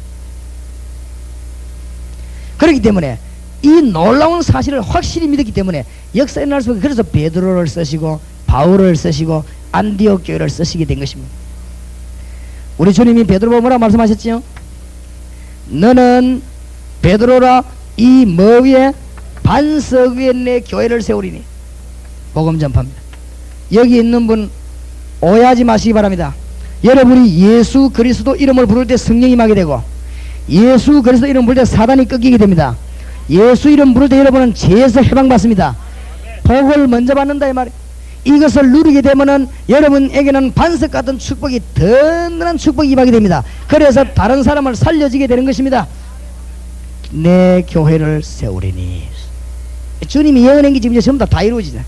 그렇기 때문에 이 놀라운 사실을 확실히 믿었기 때문에 역사에 날 수 없게, 그래서 베드로를 쓰시고 바울을 쓰시고 안디옥 교회를 쓰시게 된 것입니다. 우리 주님이 베드로 뭐라 말씀하셨지요? 너는 베드로라 이 뭐 위에 반석 위에 내 교회를 세우리니. 복음 전파입니다. 여기 있는 분 오해하지 마시기 바랍니다. 여러분이 예수 그리스도 이름을 부를 때 성령이 임하게 되고, 예수 그리스도 이름 부를 때 사단이 꺾이게 됩니다. 예수 이름 부를 때 여러분은 죄에서 해방받습니다. 복을 먼저 받는다 이 말이에요. 이것을 누리게 되면은 여러분에게는 반석 같은 축복이, 든든한 축복이 임하게 됩니다. 그래서 다른 사람을 살려지게 되는 것입니다. 내 교회를 세우리니. 주님이 예언한 게 지금 이제 전부 다 이루어지잖아요.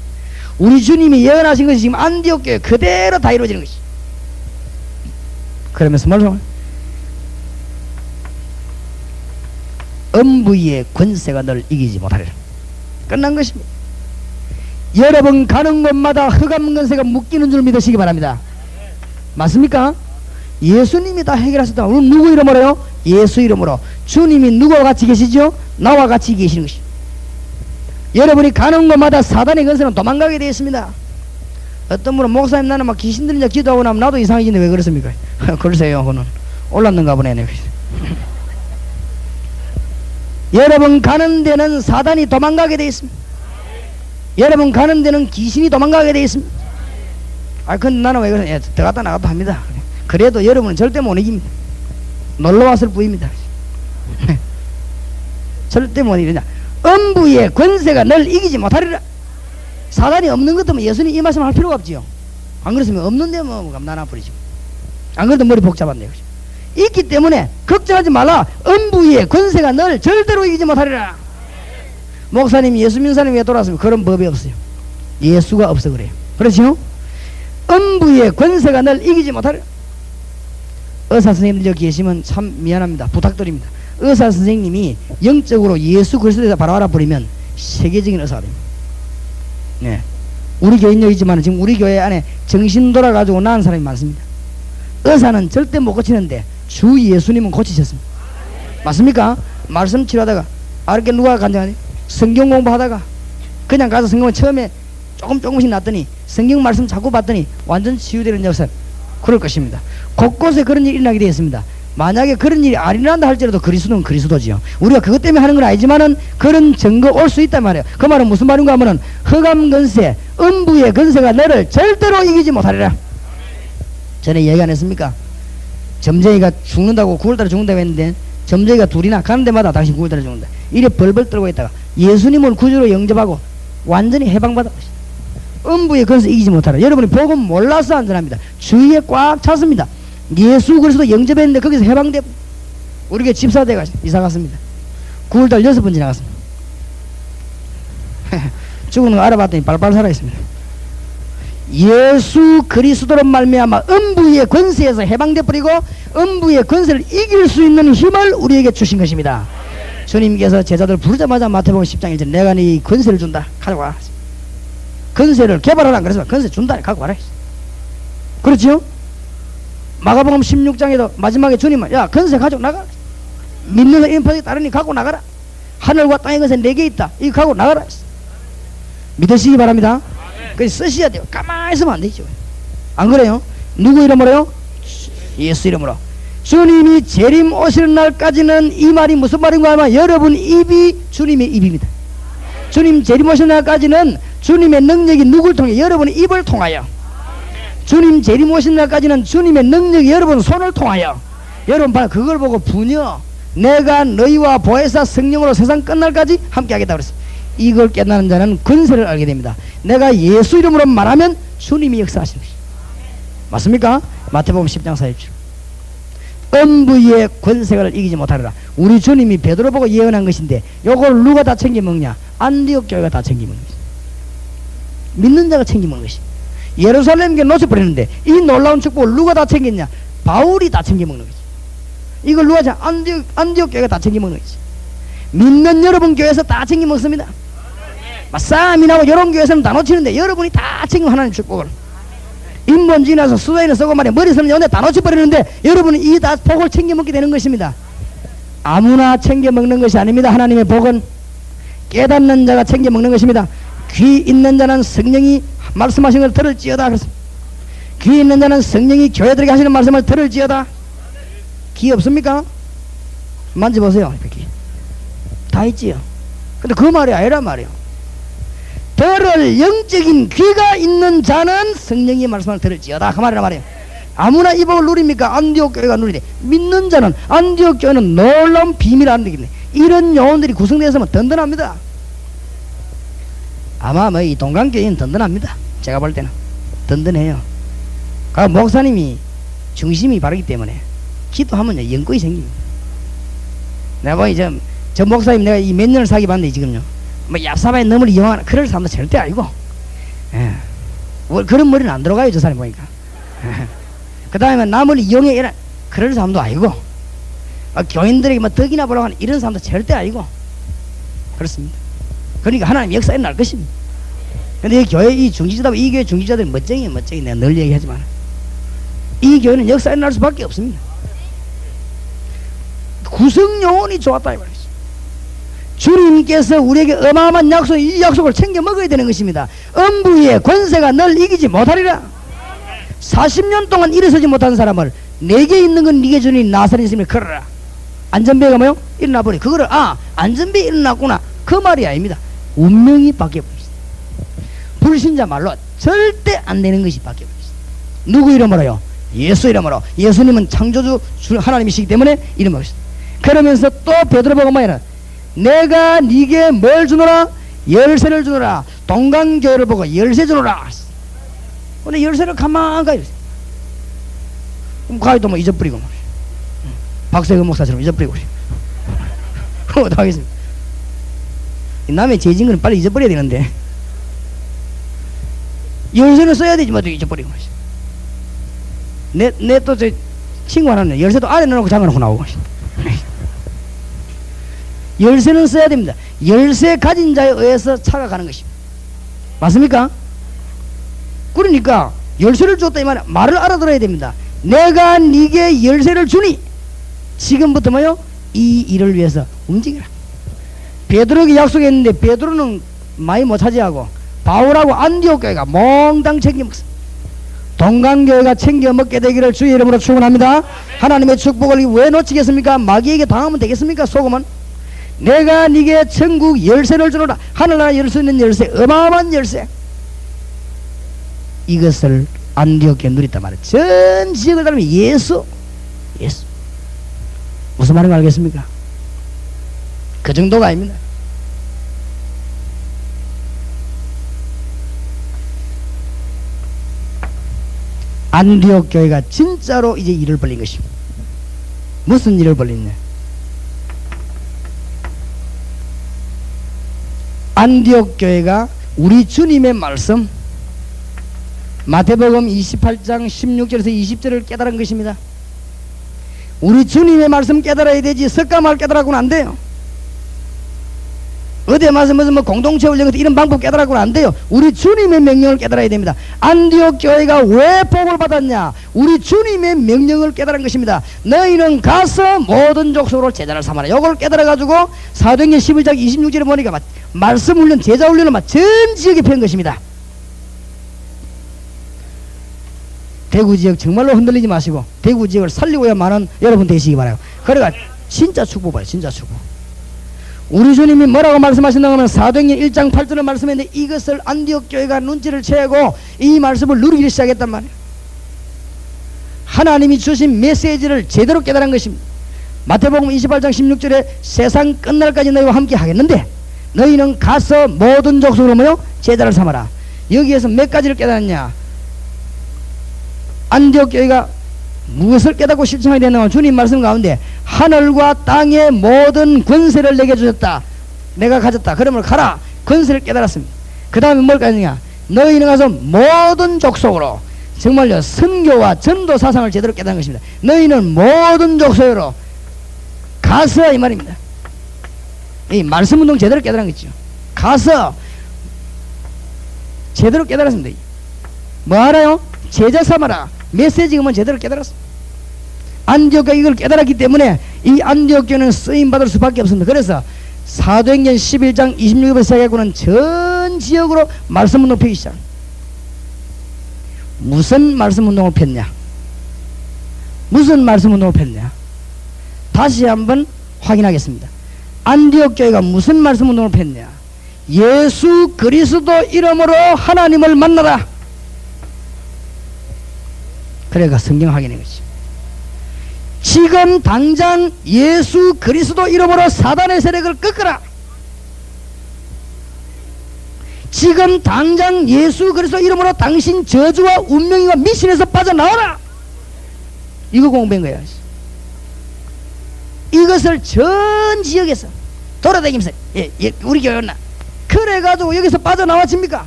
우리 주님이 예언하신 것이 지금 안디옥 교회 그대로 다 이루어지는 것이. 그러면서 말로 음부의 권세가 널 이기지 못하리라. 끝난 것입니다. 여러분 가는 곳마다 흑암 권세가 묶이는 줄 믿으시기 바랍니다. 맞습니까? 예수님이 다 해결하셨다. 오늘 누구 이름으로요? 예수 이름으로. 주님이 누구와 같이 계시죠? 나와 같이 계시는 것이. 여러분이 가는 곳마다 사단의 권세는 도망가게 되어 있습니다. 어떤 분은 목사님 나는 막 귀신 들리냐 기도하고 나면 나도 이상해지는데 왜 그렇습니까? 글쎄요, 그는 올랐는가 보네. 여러분 가는 데는 사단이 도망가게 되어 있습니다. 여러분 가는 데는 귀신이 도망가게 되어 있습니다. 아 근데 나는 왜 그러냐? 들어갔다 나갔다 합니다. 그래도 여러분은 절대 못 이깁니다. 놀러왔을 뿐입니다. 절대 못 이기냐? 음부의 권세가 널 이기지 못하리라. 사단이 없는 것 때문에 예수님 이 말씀 할 필요가 없지요. 안 그랬으면 없는데 뭐 나나 버리지. 안 그래도 머리 복잡한데요. 있기 때문에 걱정하지 말라. 음부의 권세가 널 절대로 이기지 못하리라. 목사님, 예수 믿는 사람이 왜 돌아왔으면 그런 법이 없어요. 예수가 없어 그래요. 그렇죠? 음부의 권세가 널 이기지 못하리라. 의사 선생님들 여기 계시면 참 미안합니다. 부탁드립니다. 의사 선생님이 영적으로 예수 그리스도에서 바로 알아버리면 세계적인 의사가 됩니다. 네. 우리 교인 여기지만 지금 우리 교회 안에 정신 돌아가지고 나은 사람이 많습니다. 의사는 절대 못 고치는데 주 예수님은 고치셨습니다. 맞습니까? 말씀 치료하다가 알게 누가 간장하니? 성경 공부하다가 그냥 가서 성경을 처음에 조금씩 났더니 성경 말씀 자꾸 봤더니 완전 치유되는 역사 그럴 것입니다. 곳곳에 그런 일이 일어나게 되었습니다. 만약에 그런 일이 안 일어난다 할지라도 그리스도는 그리스도지요. 우리가 그것 때문에 하는 건 아니지만은 그런 증거 올 수 있단 말이에요. 그 말은 무슨 말인가 하면은 흑암 권세, 음부의 권세가 너를 절대로 이기지 못하리라. 전에 얘기 안 했습니까? 점쟁이가 죽는다고 9월달에 죽는다고 했는데 점쟁이가 둘이나 가는 데마다 당신 9월달에 죽는다. 이래 벌벌 떨고 있다가 예수님을 구주로 영접하고 완전히 해방받아. 음부의 권세 이기지 못하라. 여러분이 복음 몰라서 안전합니다. 주위에 꽉 찼습니다. 예수 그리스도 영접했는데 거기서 해방돼 우리가 집사대가 이사 갔습니다. 9월달 6번 지나갔습니다. 죽은 거 알아봤더니 발발 살아있습니다. 예수 그리스도로 말미암아 음부의 권세에서 해방돼 버리고 음부의 권세를 이길 수 있는 힘을 우리에게 주신 것입니다. 주님께서 제자들 부르자마자 마태복음 10장 1절 내가 네 권세를 준다. 가지고 와라. 권세를 개발하라. 그래서 권세 준다. 갖고 와라. 그렇죠? 마가복음 16장에도 마지막에 주님은 야 권세 가지고 나가라. 믿는 인파에 따르니 갖고 나가라. 하늘과 땅의 권세 4개 있다. 이거 갖고 나가라. 믿으시기 바랍니다. 그래서 쓰셔야 돼요. 가만히 있으면 안 되죠. 안 그래요? 누구 이름으로요? 예수 이름으로. 주님이 재림 오시는 날까지는 이 말이 무슨 말인가 하면 여러분 입이 주님의 입입니다. 주님 재림 오시는 날까지는 주님의 능력이 누구를 통해? 여러분의 입을 통하여. 주님 재림 오시는 날까지는 주님의 능력이 여러분 손을 통하여. 여러분 봐, 그걸 보고 분여 내가 너희와 보혜사 성령으로 세상 끝날까지 함께 하겠다 그랬어. 이걸 깨닫는 자는 권세를 알게 됩니다. 내가 예수 이름으로 말하면 주님이 역사하시는 것이죠. 맞습니까? 마태복음 10장 4절. 음부의 권세를 이기지 못하리라. 우리 주님이 베드로 보고 예언한 것인데 요걸 누가 다 챙겨 먹냐? 안디옥 교회가 다 챙겨 먹는 것이죠. 믿는 자가 챙겨 먹는 것이죠. 예루살렘에 놓쳐버리는데 이 놀라운 축복을 누가 다 챙겼냐? 바울이 다 챙겨 먹는 거지. 이걸 누가 자? 안디옥 교회가 다 챙겨 먹는 거지. 믿는 여러분 교회에서 다 챙겨 먹습니다. 싸움이 나고 이런 교회에서는 다 놓치는데 여러분이 다 챙겨 하나님 축복을. 인본주의 나서 수도인을 쓰고 말이야 머리 쓰는 연대 다 놓쳐버리는데 여러분은 이 다 복을 챙겨 먹게 되는 것입니다. 아무나 챙겨 먹는 것이 아닙니다. 하나님의 복은 깨닫는 자가 챙겨 먹는 것입니다. 귀 있는 자는 성령이 말씀하신 걸 들을지어다. 그렇습니다. 귀 있는 자는 성령이 교회들에게 하시는 말씀을 들을지어다. 귀 없습니까? 만져보세요. 귀 다 있지요. 근데 그 말이 아니란 말이에요. 들을 영적인 귀가 있는 자는 성령의 말씀을 들을지어다. 그 말이란 말이에요. 아무나 이 복을 누립니까? 안디옥 교회가 누리되 믿는 자는 안디옥 교회는 놀라운 비밀을 안 되겠네. 이런 영혼들이 구성되어서 든든합니다. 아마 뭐 이 동강교회는 든든합니다. 제가 볼 때는 든든해요. 그 목사님이 중심이 바르기 때문에 기도하면요 연골이 생깁니다. 내가 보니 저 목사님 내가 이 몇 년을 사귀 봤는데 지금요 뭐 얍삽하게 너무 이용하는 그럴 사람도 절대 아니고 예. 그런 머리는 안 들어가요 저 사람 보니까. 그 다음에 남을 이용해 이런 그럴 사람도 아니고 교인들에게 뭐 덕이나 보려고 하는 이런 사람도 절대 아니고 그렇습니다. 그러니까 하나님 역사 일어날 것입니다. 근데 이 교회 이 중지자들 이 교회 중지자들 멋쟁이에요. 멋쟁이. 내가 늘 얘기하지만 이 교회는 역사 일어날 수밖에 없습니다. 구성 영혼이 좋았다 이 말이죠. 주님께서 우리에게 어마어마한 약속, 이 약속을 챙겨 먹어야 되는 것입니다. 음부의 권세가 널 이기지 못하리라. 40년 동안 일어서지 못한 사람을 내게 있는 건 네게 주니 나사렛 예수님을 걸어라. 안전배가 뭐요? 일어나 버리. 그거를 안전배 일어났구나 그 말이 아닙니다. 운명이 바뀌어 버렸습니다. 불신자 말로 절대 안 되는 것이 바뀌어 버렸습니다. 누구 이름으로요? 예수 이름으로. 예수님은 창조주 하나님이시기 때문에 이름으로 하셨습니다. 그러면서 또 베드로 보고 뭐야? 내가 네게 뭘 주노라? 열쇠를 주노라. 동강교회를 보고 열쇠 주노라. 근데 열쇠를 가만 가요. 그럼 가위도 뭐 잊어버리고 말이야. 박세근 목사처럼 잊어버리고 그래요. 어떡하겠습니까? 남의 죄진 거는 빨리 잊어버려야 되는데 열쇠는 써야 되지만 또 잊어버리고 내 또 저 친구 하나는 열쇠도 안에 넣어놓고 잠궈놓고 나오고 열쇠는 써야 됩니다. 열쇠 가진 자에 의해서 차가 가는 것입니다. 맞습니까? 그러니까 열쇠를 줬다 이 말은 말을 알아들어야 됩니다. 내가 네게 열쇠를 주니 지금부터 뭐요? 이 일을 위해서 움직여라. 베드로에게 약속했는데 베드로는 많이 못 차지하고 바울하고 안디옥 교회가 몽땅 챙겨 먹습니다. 동강교회가 챙겨 먹게 되기를 주의 이름으로 축원합니다. 하나님의 축복을 왜 놓치겠습니까? 마귀에게 당하면 되겠습니까? 속으면 내가 네게 천국 열쇠를 주노라. 하늘나라 열 수 있는 열쇠, 어마어마한 열쇠. 이것을 안디옥 교회 누렸단 말이에요. 전 지역을 다니면 예수 무슨 말인가 알겠습니까? 그 정도가 아닙니다. 안디옥 교회가 진짜로 이제 일을 벌린 것입니다. 무슨 일을 벌리냐? 안디옥 교회가 우리 주님의 말씀 마태복음 28장 16절에서 20절을 깨달은 것입니다. 우리 주님의 말씀 깨달아야 되지 석가말 깨달아고는 안 돼요. 어디에 말씀 무슨 뭐 공동체 훈련 같은 이런 방법 깨달아고는 안 돼요. 우리 주님의 명령을 깨달아야 됩니다. 안디옥 교회가 왜 복을 받았냐? 우리 주님의 명령을 깨달은 것입니다. 너희는 가서 모든 족속으로 제자를 삼아라. 이걸 깨달아가지고 사도행전 11장 26절에 보니까 말씀 훈련 제자 훈련을 전 지역에 편 것입니다. 대구 지역 정말로 흔들리지 마시고 대구 지역을 살리고야만은 여러분 되시기 바라요. 그래가 진짜 축복봐요. 진짜 축복. 우리 주님이 뭐라고 말씀하신다고 하면 사도행전 1장 8절을 말씀했는데 이것을 안디옥 교회가 눈치를 채고 이 말씀을 누리기 시작했단 말이에요. 하나님이 주신 메시지를 제대로 깨달은 것입니다. 마태복음 28장 16절에 세상 끝날까지 너희와 함께 하겠는데 너희는 가서 모든 족속으로 모여 제자를 삼아라. 여기에서 몇 가지를 깨달았냐? 안디옥 교회가 무엇을 깨닫고 실천하게 되는가? 주님 말씀 가운데 하늘과 땅의 모든 권세를 내게 주셨다. 내가 가졌다. 그러면 가라. 권세를 깨달았습니다. 그 다음에 뭘 가느냐? 너희는 가서 모든 족속으로 정말요 선교와 전도 사상을 제대로 깨닫는 것입니다. 너희는 모든 족속으로 가서 이 말입니다. 이 말씀 운동 제대로 깨달은 거죠. 가서 제대로 깨달았습니다. 뭐 알아요? 제자 삼아라. 메시지만 제대로 깨달았어. 안디옥가 이걸 깨달았기 때문에 이 안디옥 교회는 쓰임 받을 수밖에 없습니다. 그래서 사도행전 11장 26절부터 시작하고는 전 지역으로 말씀 운동 펴기 시작. 무슨 말씀 운동을 폈냐? 무슨 말씀 운동을 폈냐? 다시 한번 확인하겠습니다. 안디옥 교회가 무슨 말씀 운동을 폈냐? 예수 그리스도 이름으로 하나님을 만나라. 그래가 성경 확인한 거지. 지금 당장 예수 그리스도 이름으로 사단의 세력을 꺾어라. 지금 당장 예수 그리스도 이름으로 당신 저주와 운명과 미신에서 빠져나와라. 이거 공부한 거야. 이것을 전 지역에서 돌아다니면서 우리 교회였나 그래가지고 여기서 빠져나왔습니까?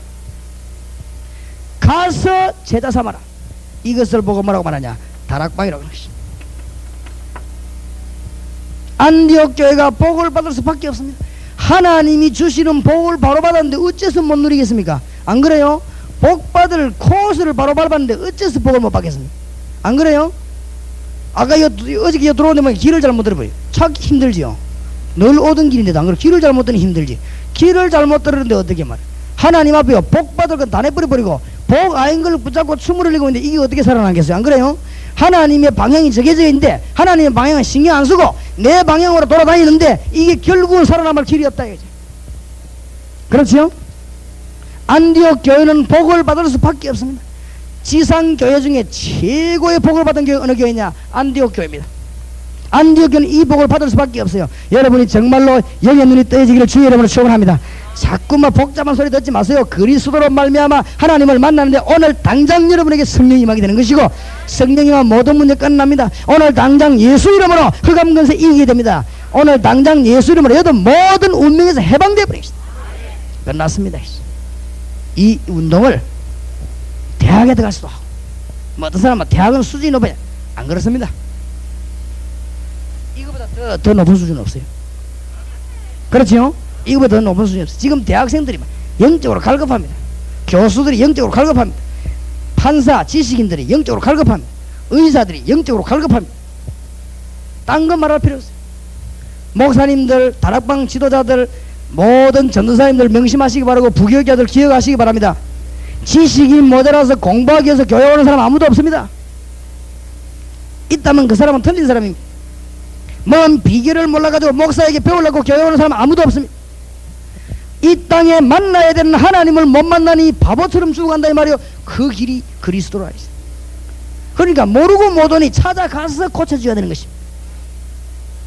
가서 제자 삼아라. 이것을 보고 뭐라고 말하냐? 다락방이라고 그러시. 안디옥 교회가 복을 받을 수밖에 없습니다. 하나님이 주시는 복을 바로 받았는데 어째서 못 누리겠습니까? 안 그래요? 복 받을 코스를 바로 밟았는데 어째서 복을 못 받겠습니까? 안 그래요? 아까 어저께 들어오는데 길을 잘못 들어봐요. 찾기 힘들지요. 늘 오던 길인데도 안 그래. 길을 잘못 들으니 힘들지. 길을 잘못 들었는데 어떻게 말해? 하나님 앞에요. 복 받을 건 다 내버려버리고 복 아닌 걸 붙잡고 춤을 흘리고 있는데 이게 어떻게 살아나겠어요? 안 그래요? 하나님의 방향이 저게져 있는데 하나님의 방향은 신경 안 쓰고 내 방향으로 돌아다니는데 이게 결국은 살아남을 길이 없다 이거죠. 그렇죠? 안디옥 교회는 복을 받을 수밖에 없습니다. 지상 교회 중에 최고의 복을 받은 교회 어느 교회냐? 안디옥 교회입니다. 안디옥 교회는 이 복을 받을 수밖에 없어요. 여러분이 정말로 영의 눈이 떠지기를 주의 이름으로 축원합니다. 자꾸만 복잡한 소리 듣지 마세요. 그리스도로 말미암아 하나님을 만나는데 오늘 당장 여러분에게 성령이 임하게 되는 것이고, 성령이 임하면 모든 문제 끝납니다. 오늘 당장 예수 이름으로 흑암 권세 이기게 됩니다. 오늘 당장 예수 이름으로 여러분 모든 운명에서 해방되어 버리겠습니다. 끝났습니다. 이 운동을 대학에 들어갈 수도 하고, 뭐 어떤 사람은 대학은 수준이 높아야 안 그렇습니다. 이거보다 더 높은 수준은 없어요. 그렇죠? 이거보다 더 높은 수준이 없어요. 지금 대학생들이 영적으로 갈급합니다. 교수들이 영적으로 갈급합니다. 판사, 지식인들이 영적으로 갈급합니다. 의사들이 영적으로 갈급합니다. 딴 거 말할 필요 없어요. 목사님들, 다락방 지도자들, 모든 전도사님들 명심하시기 바라고, 부교육자들 기억하시기 바랍니다. 지식이 모자라서 공부하기 위해서 교회 오는 사람 아무도 없습니다. 있다면 그 사람은 틀린 사람입니다. 뭔 비결을 몰라가지고 목사에게 배우려고 교회 오는 사람 아무도 없습니다. 이 땅에 만나야 되는 하나님을 못 만나니 바보처럼 죽어간다 이 말이요. 그 길이 그리스도라 했어요. 그러니까 모르고 못오니 찾아가서 고쳐줘야 되는 것입니다.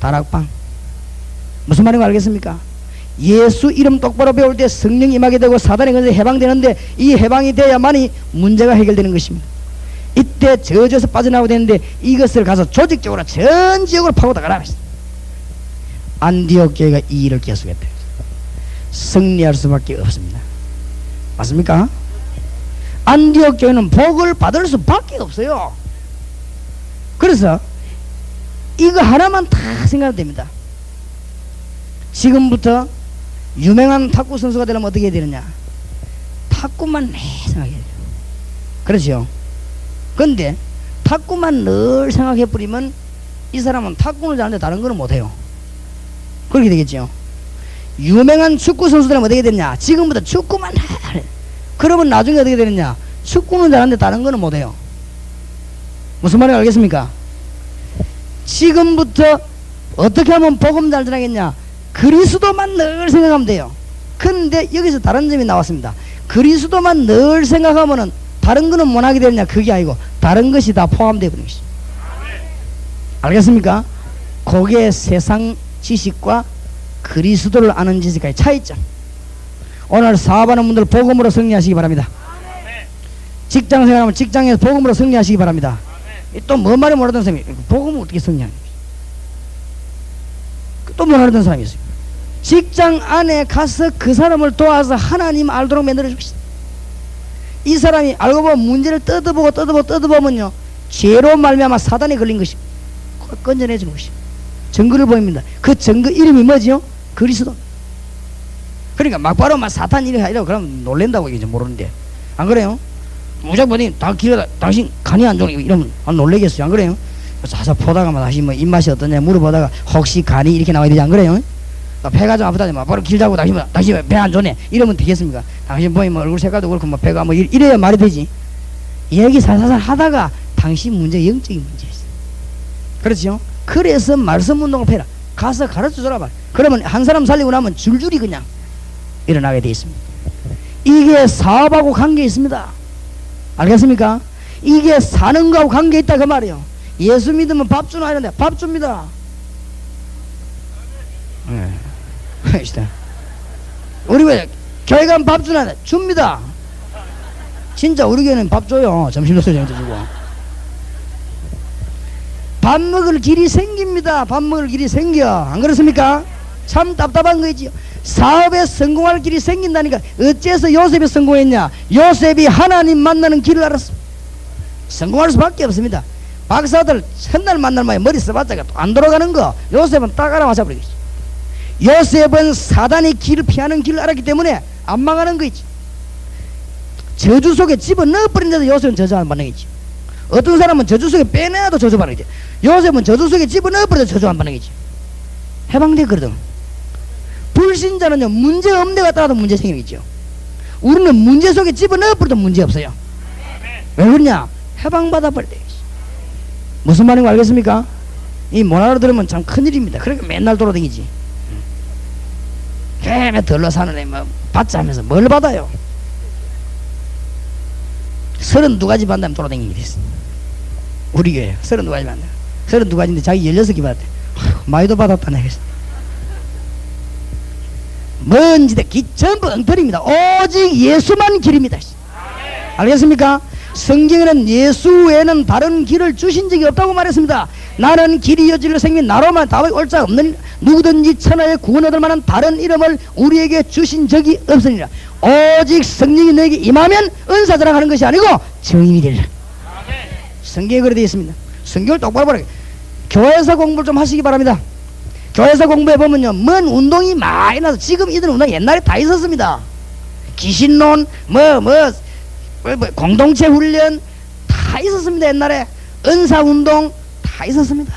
다락방 무슨 말인지 알겠습니까? 예수 이름 똑바로 배울 때 성령이 임하게 되고 사단의 권세 해방되는데, 이 해방이 돼야만이 문제가 해결되는 것입니다. 이때 저주에서 빠져나오게 되는데, 이것을 가서 조직적으로 전 지역으로 파고다가라. 안디옥 교회가 이 일을 계속했대요. 승리할 수밖에 없습니다. 맞습니까? 안디옥 교회는 복을 받을 수밖에 없어요. 그래서 이거 하나만 다 생각하면 됩니다. 지금부터 유명한 탁구 선수가 되려면 어떻게 해야 되느냐? 탁구만 매 생각해야 돼요. 그렇죠? 근데 탁구만 늘 생각해버리면 이 사람은 탁구는 잘하는데 다른 거는 못해요. 그렇게 되겠죠? 유명한 축구 선수들은 어떻게 되느냐? 지금부터 축구만 해. 그러면 나중에 어떻게 되느냐? 축구는 잘하는데 다른 거는 못해요. 무슨 말인지 알겠습니까? 지금부터 어떻게 하면 복음 잘 전하겠냐? 그리스도만 늘 생각하면 돼요. 근데 여기서 다른 점이 나왔습니다. 그리스도만 늘 생각하면은 다른 거는 못하게 되느냐? 그게 아니고 다른 것이 다 포함되어 버리는 것이죠. 알겠습니까? 그게 세상 지식과 그리스도를 아는 지식과의 차이점. 오늘 사업하는 분들 복음으로 승리하시기 바랍니다. 직장 생활하면 직장에서 복음으로 승리하시기 바랍니다. 또 뭔 말이 모르던 사람이 복음을 어떻게 승리하는 거지? 또 모르던 사람이 있어요. 직장 안에 가서 그 사람을 도와서 하나님 알도록 만들어 주십시오. 이 사람이 알고 보면 문제를 뜯어보면요, 죄로 말미암아 사단에 걸린 것입니다. 건져내준 것입니다. 증거를 보입니다. 그 증거 이름이 뭐지요? 그리스도. 그러니까 막바로 막 사탄 이래 이러고 그러면 놀랜다고 이제 모르는데, 안 그래요? 무작 보니 당신 간이 안 좋으니 이러면 안 놀래겠어요? 안 그래요? 자서 보다가 막 다시 뭐 입맛이 어떠냐 물어보다가 혹시 간이 이렇게 나와야 되지, 안 그래요? 배가 좀 아프다니 막 바로 길 잡고 당신 배 안 좋네 이러면 되겠습니까? 당신 보니 뭐 얼굴 색깔도 그렇고 뭐 배가 뭐 이래야 말이 되지. 얘기 살살살 하다가 당신 문제 영적인 문제였어. 그렇죠? 그래서 말씀 운동을 해라. 가서 가르쳐 줘라 말. 그러면 한 사람 살리고 나면 줄줄이 그냥 일어나게 돼 있습니다. 이게 사업하고 관계 있습니다. 알겠습니까? 이게 사는 거하고 관계 있다 그 말이에요. 예수 믿으면 밥 주나 이런데 밥 줍니다. 네. 우리 왜 교회 가면 밥 주나 줍니다. 진짜 우리 교회는 밥 줘요. 점심도 주고 밥 먹을 길이 생깁니다. 밥 먹을 길이 생겨. 안 그렇습니까? 참 답답한 거지요. 사업에 성공할 길이 생긴다니까. 어째서 요셉이 성공했냐? 요셉이 하나님 만나는 길을 알았어. 성공할 수밖에 없습니다. 박사들 첫날 만날 만에 머리 써봤자 안 돌아가는 거 요셉은 딱 알아맞아버리겠지. 요셉은 사단의 길을 피하는 길을 알았기 때문에 안 망하는 거 있지. 저주 속에 집어넣어버린데도 요셉은 저주 안 받는 거지. 어떤 사람은 저주 속에 빼내도 저주 받는 거지. 요셉은 저주 속에 집어넣어버려도 저주 안 받는 거지. 해방되거든. 불신자는요, 문제 없는 데 갔다 가도 문제 생기겠죠. 우리는 문제 속에 집어넣어버려도 문제 없어요. 왜 그러냐? 해방받아버려야 되겠지. 무슨 말인지 알겠습니까? 이 못 알아들으면 참 큰일입니다. 그러니까 맨날 돌아다니지. 걔네 덜러 사는 애 뭐 받자 하면서 뭘 받아요? 32가지 받는다면 돌아다니게 됐어. 우리 교회 32가지 받는다. 32가지인데 자기 16개 받았대. 많이도 받았다네. 그래서 먼지대 기 전부 엉터리입니다. 오직 예수만 길입니다. 알겠습니까? 성경에는 예수 외에는 다른 길을 주신 적이 없다고 말했습니다. 나는 길이 여지를 생긴 나로만 다윗 옳자 없는 누구든지 천하에 구원 얻을 만한 다른 이름을 우리에게 주신 적이 없으니라. 오직 성령이 너에게 임하면 은사 자랑하는 것이 아니고 증인이 되리라. 성경에 그렇게 되어 있습니다. 성경을 똑바로 보라. 교회에서 공부를 좀 하시기 바랍니다. 교회에서 공부해 보면요, 뭔 운동이 많이 나서, 지금 이들 운동 옛날에 다 있었습니다. 귀신론, 공동체 훈련 다 있었습니다. 옛날에 은사 운동 다 있었습니다.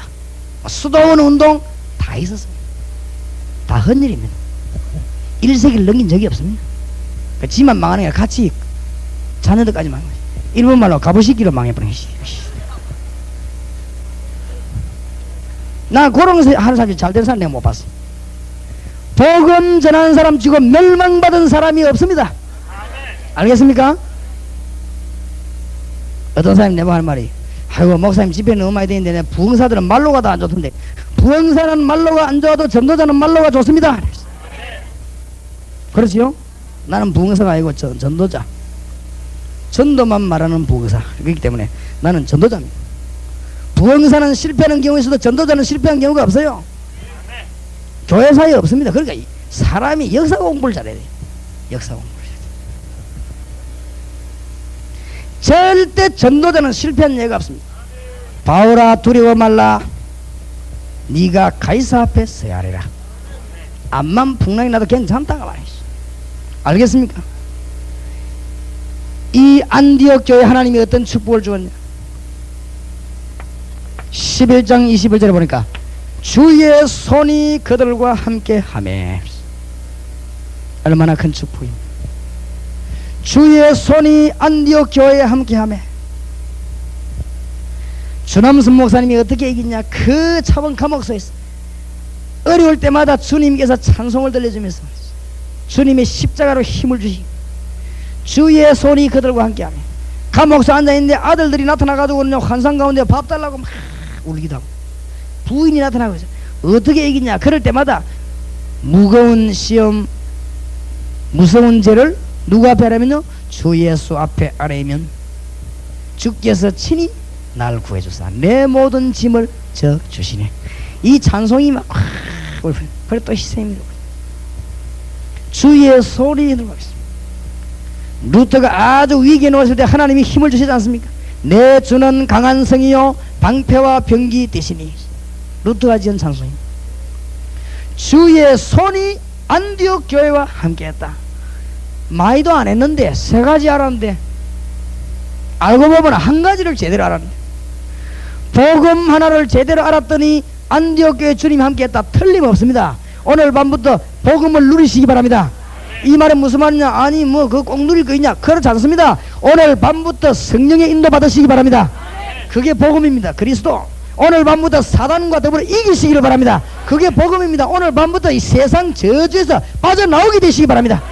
수도원 운동 다 있었습니다. 다 헛일입니다. 1세기를 넘긴 적이 없습니다. 지만 망하는 게 같이 자녀들까지 망한 거지. 일본말로 가부시기로 망해버린 것이. 나 그런 거 하는 사람이 잘된 사람 내가 못 봤어. 복음 전하는 사람 치고 멸망받은 사람이 없습니다. 알겠습니까? 어떤 사람이 내가 할 말이, 아이고 목사님 집에 너무 많이 되는데 내 부흥사들은 말로가 더 안 좋던데. 부흥사는 말로가 안 좋아도 전도자는 말로가 좋습니다. 그렇지요? 나는 부흥사가 아니고 전도자. 전도만 말하는 부흥사. 그렇기 때문에 나는 전도자입니다. 부흥사는 실패하는 경우가 있어도 전도자는 실패하는 경우가 없어요. 교회사에 없습니다. 그러니까 사람이 역사 공부를 잘해야 돼요. 역사 공부를 잘해야 돼요. 절대 전도자는 실패한 예가 없습니다. 바울아 두려워 말라. 네가 가이사 앞에 서야 하리라. 암만 풍랑이 나도 괜찮다가 말이지. 알겠습니까? 이 안디옥 교회 하나님이 어떤 축복을 주었냐. 11장 21절에 보니까 주의 손이 그들과 함께 하매. 얼마나 큰 축복입니다. 주의 손이 안디옥 교회에 함께 하매. 주남순 목사님이 어떻게 얘기했냐. 그 차원 감옥소에서 어려울 때마다 주님께서 찬송을 들려주면서 주님의 십자가로 힘을 주시고 주의 손이 그들과 함께 하매. 감옥소 앉아있는데 아들들이 나타나가지고 환상 가운데 밥 달라고 막 울기도 하고, 부인이 나타나고 있어요. 어떻게 이기냐. 그럴 때마다 무거운 시험, 무서운 죄를 누구 앞에 하라면요? 주 예수 앞에 아뢰면 주께서 친히 날 구해주사 내 모든 짐을 져 주시네. 이 찬송이 막 그래 또 희생입니다. 주의 소리 들어가 있습니다. 루터가 아주 위기에 놓았을 때 하나님이 힘을 주시지 않습니까? 내 주는 강한 성이요 방패와 병기 대신이. 루터가 지은 찬송입니다. 주의 손이 안디옥 교회와 함께했다. 많이도 안 했는데 세 가지 알았는데, 알고 보면 한 가지를 제대로 알았는데, 복음 하나를 제대로 알았더니 안디옥 교회 주님이 함께했다. 틀림없습니다. 오늘 밤부터 복음을 누리시기 바랍니다. 이 말은 무슨 말이냐. 아니 뭐 그 꼭 누릴 거 있냐. 그렇지 않습니다. 오늘 밤부터 성령의 인도 받으시기 바랍니다. 그게 복음입니다. 그리스도. 오늘 밤부터 사단과 더불어 이기시기를 바랍니다. 그게 복음입니다. 오늘 밤부터 이 세상 저주에서 빠져나오게 되시기 바랍니다.